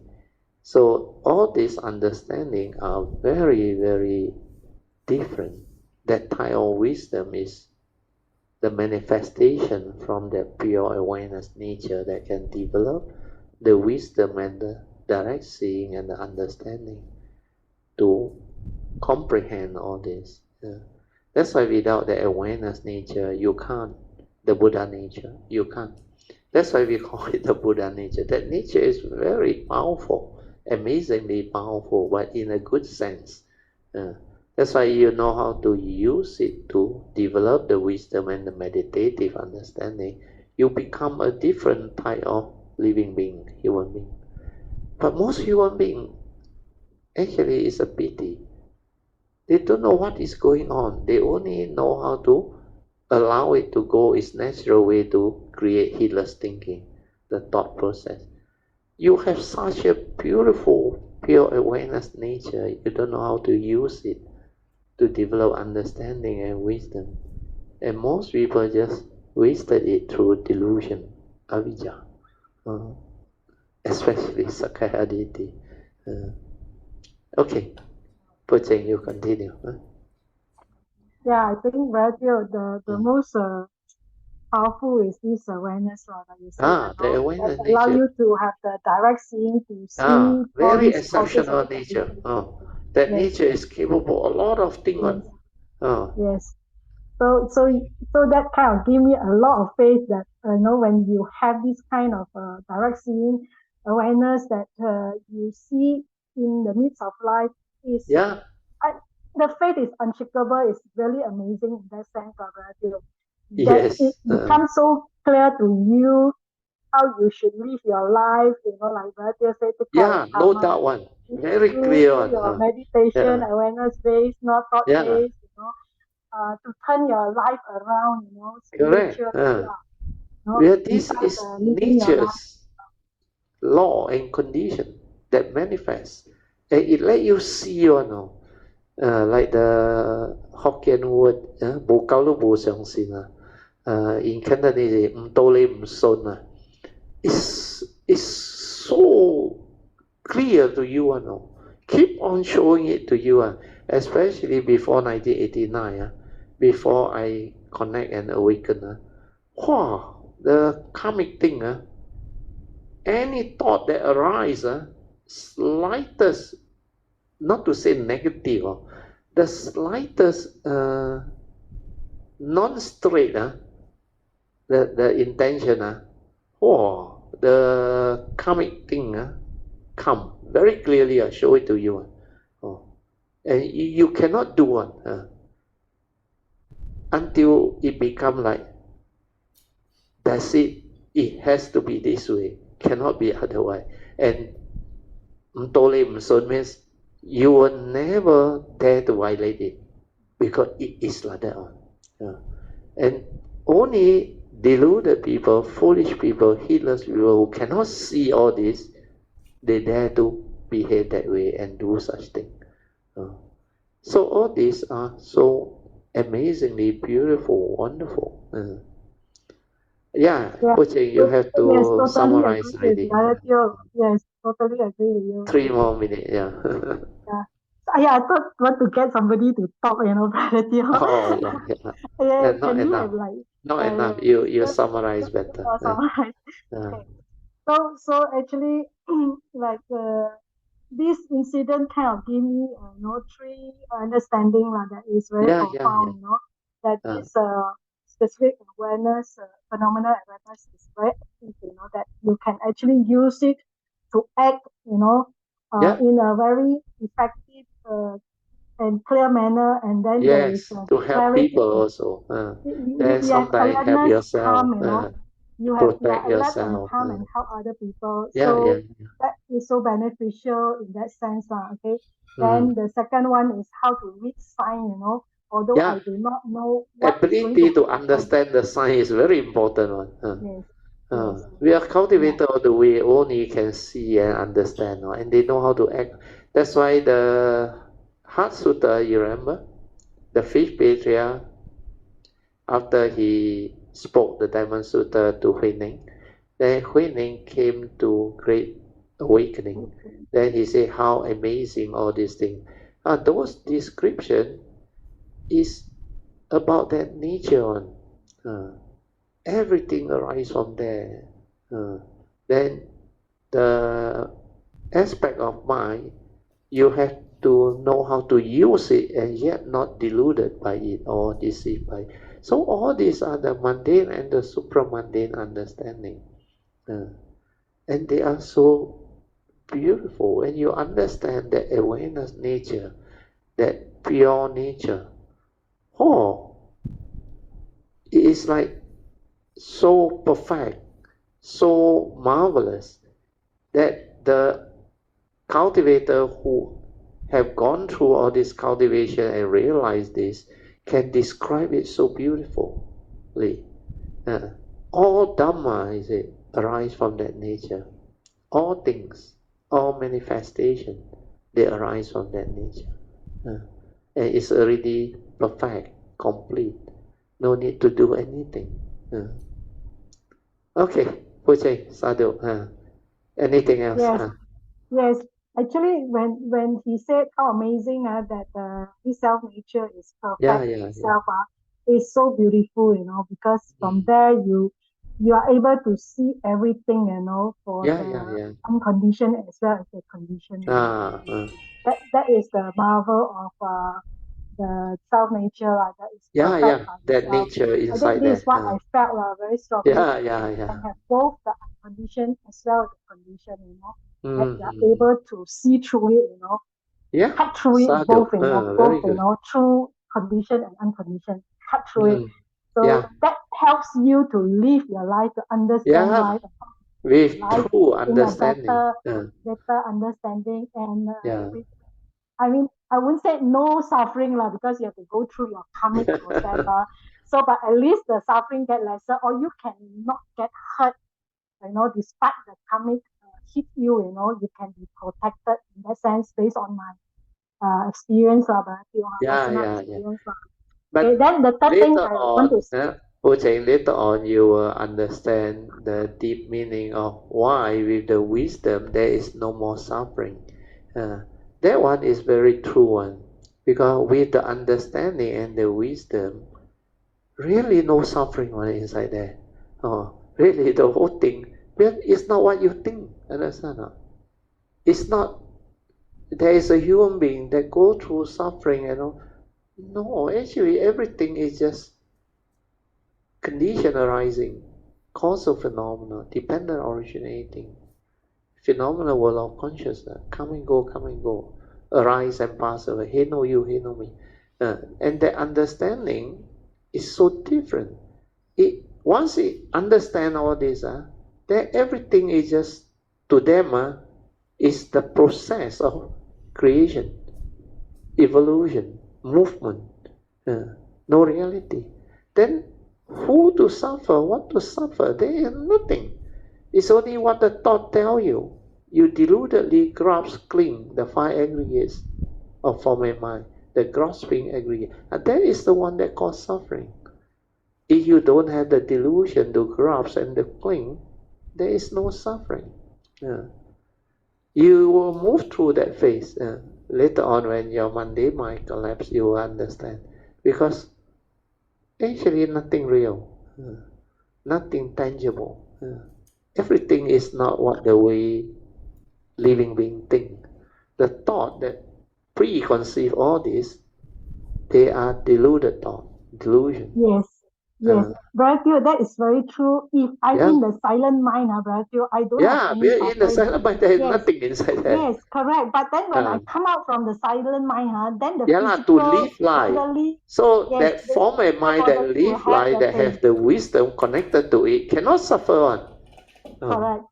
So all these understanding are very, very different. That type of wisdom is the manifestation from that pure awareness nature that can develop the wisdom and the direct seeing and the understanding to comprehend all this. That's why without the awareness nature, you can't. The Buddha nature, you can't. That's why we call it the Buddha nature. That nature is very powerful, amazingly powerful, but in a good sense. That's why you know how to use it to develop the wisdom and the meditative understanding. You become a different type of living being, human being. But most human beings, actually, is a pity. They don't know what is going on. They only know how to allow it to go its natural way to create heedless thinking, the thought process. You have such a beautiful, pure awareness nature. You don't know how to use it to develop understanding and wisdom. And most people just wasted it through delusion, avijja, especially Sakayaditi. Okay, Poh Cheng, you continue. Yeah, I think the most powerful is this awareness, that you say, The awareness that allow nature. you to have the direct seeing to see all Very these causes exceptional and nature. conditions. That Yes. nature is capable of a lot of things. Yes. Yes. So that kind of give me a lot of faith that when you have this kind of direct seeing awareness that you see in the midst of life is the faith is unshakable. It's really amazing in that sense, that Yes. it becomes so clear to you how you should live your life. Like Brother said, take care of No Dharma, doubt one. Very clear one. your meditation, awareness based, not thought based. To turn your life around, Correct. spiritually. Where this Besides is living your life. nature's law and condition that manifests. And it let you see, like the Hokkien word, "Bo cao lu bo xiang xin," in Cantonese, "Mdo le mson," is so clear to you, keep on showing it to you, especially before 1989, before I connect and awaken. The karmic thing, any thought that arises, slightest, not to say negative, the slightest non-straight, the intention, the karmic thing come very clearly. I show it to you. And you cannot do one until it become like, that's it. It has to be this way. Cannot be otherwise. And Mtole Mson means you will never dare to violate it because it is like that. And only deluded people, foolish people, heedless people who cannot see all this, they dare to behave that way and do such thing. So all these are so amazingly beautiful, wonderful. Poh Cheng, you have to totally summarize already. Yes, totally agree with you. 3 more minutes, I thought want to get somebody to talk, Brother Teo. Not enough. Not enough. You summarize better. Summarize. Okay. So actually, like this incident kind of give me, 3 understanding that is very profound. That this specific awareness, phenomenal awareness is very active. That you can actually use it to act, in a very effective and clear manner, and then there is to help clarity. people also. Then sometimes help yourself. you are protect alert and yourself. calm and help other people. Yeah, So yeah. that is so beneficial in that sense. Okay. Mm. Then the second one is how to read sign, although Yeah. I do not know what is going Ability to happen. understand the sign is very important one. Yes. We are cultivated all the way, only can see and understand, and they know how to act. That's why the Heart Sutra, you remember? The fifth patriarch, after he spoke the Dhamma Sutra to Huineng, then Huineng came to great awakening. Then he said, how amazing all these things. Those description is about that nature one. Everything arises from there. Then the aspect of mind, you have to know how to use it and yet not deluded by it or deceived by it. So all these are the mundane and the supramundane understanding. And they are so beautiful when you understand that awareness nature, that pure nature. It is like so perfect, so marvelous that the cultivator who have gone through all this cultivation and realized this can describe it so beautifully. All Dhamma, is it, arise from that nature. All things, all manifestation, they arise from that nature. And it's already perfect, complete. No need to do anything. Okay, Poh Cheng, Sadhu. Anything else? Yes. Yes. Actually, when he said how amazing that this self nature is perfect itself, it's so beautiful, because from there you are able to see everything, for the unconditioned as well as the conditioned. That is the marvel of the self nature, that is perfect by that itself. nature I inside think this is there. what I felt very strongly. You can have both the unconditioned as well as the conditioned, that you are able to see through it, cut through it Sadhu. both, Very good. through conditioned and unconditioned, cut through it. So that helps you to live your life, to understand life, with life true in a understanding. better understanding. And I mean, I wouldn't say no suffering because you have to go through your karmic process. So, but at least the suffering get lesser, or you cannot get hurt. Despite the karmic hit you, you can be protected in that sense based on my experience, personal experience. But okay, then the third thing I want to say. Poh Cheng, later on you will understand the deep meaning of why with the wisdom there is no more suffering. That one is very true one, because with the understanding and the wisdom, really no suffering on inside there. Really the whole thing, well, it's not what you think, understand? It's not, there is a human being that go through suffering, No, actually everything is just condition arising, causal phenomena, dependent originating, phenomena world of consciousness, come and go, arise and pass away, hey no you, hey no me. And the understanding is so different. Once it understand all this, then everything is just, to them, is the process of creation, evolution, movement, no reality. Then who to suffer, what to suffer? There is nothing. It's only what the thought tell you. You deludedly grasp, cling the five aggregates of form and mind, the grasping aggregate. And that is the one that causes suffering. If you don't have the delusion to grasp and to cling, there is no suffering. You will move through that phase. Later on, when your mundane mind collapses, you will understand. Because actually nothing real, nothing tangible. Everything is not what the way living being think. The thought that preconceive all this, they are deluded thought, delusion. Yes. Yes, Brother Teo, that is very true. If I'm Yeah. in the silent mind, Brother Teo, I don't have any we're in the suffering. silent mind, there is Yes. nothing inside there. Yes, correct. But then when I come out from the silent mind, then the to physical, live life. bodily, So yes, that the form a physical mind that bodily will live have life, the that pain. have the wisdom connected to it, cannot suffer one. Correct.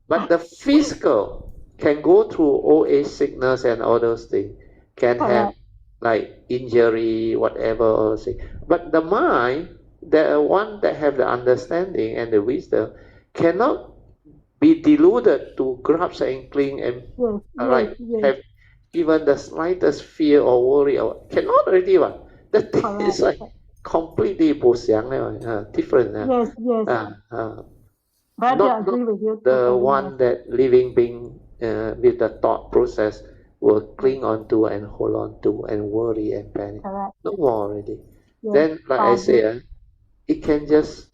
But the physical can go through old age, sickness, and all those things. Can have Correct. like injury, whatever, all those things. But the mind, the one that have the understanding and the wisdom, cannot be deluded to grasp and cling and have even the slightest fear or worry, or cannot already one. The thing is like completely different. Yes. But I agree with you. The Totally, one that living being with the thought process will cling on to and hold on to and worry and panic. Correct. No more already. Yes. Then, like I say, it can just,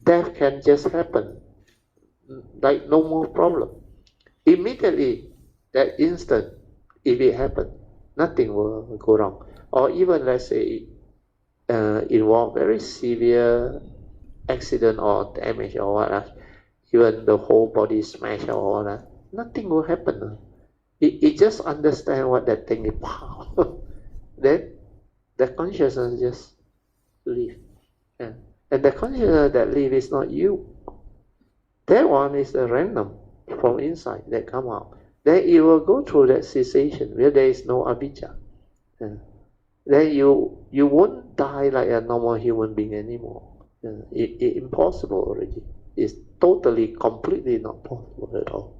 death can just happen, like no more problem. Immediately, that instant, if it happens, nothing will go wrong. Or even, let's say, involve very severe accident or damage or what, even the whole body smash or what, nothing will happen. It just understand what that thing is about. Then the consciousness just leave. And the consciousness that leave is not you. That one is a random from inside that come out. Then it will go through that cessation where there is no avijja. Then you won't die like a normal human being anymore. It impossible already. It's totally, completely not possible at all.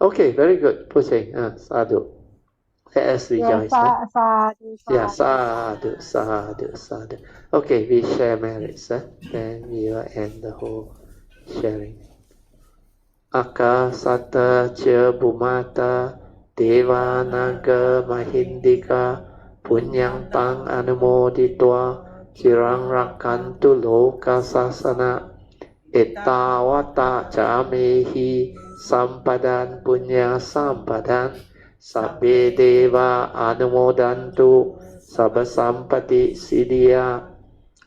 Okay, very good. Poh Cheng, sadhu. Let us rejoice. Yes, Sadhu. Okay, we share merits. Then we will end the whole sharing. Akasata ca bhumata deva naga mahindika punyang tang anumoditwa cirang rakantu loka sasana ettawata camehi sampadan punya sampadan sabbe deva anumodantu sabba sampati siddhya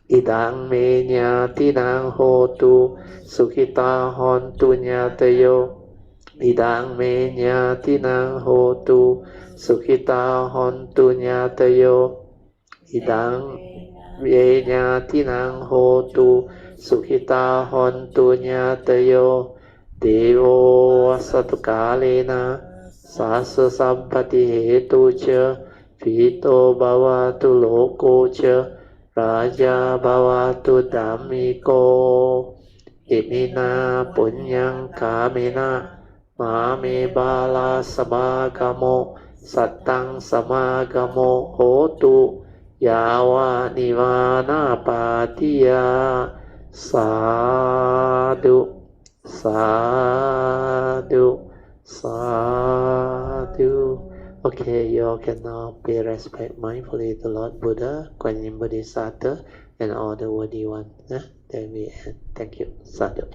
idang me nyatinang hotu sukhita hontu nyatayo idang me nyatinang hotu sukhita hontu nyatayo idang me nyatinang hotu sukhita hontu nyatayo devo asatu kalena sasa sampati hetu ca pito bhavatu loko ca Raja bhavatu dhammiko imina punyang kamena mame bala samagamo sattang samagamo hotu yawa nivana patiya sadhu sadhu. Okay, you all can now pay respect mindfully to Lord Buddha, Guanyin Bodhisattva, and all the worthy ones. Then we end. Thank you. Sadhu.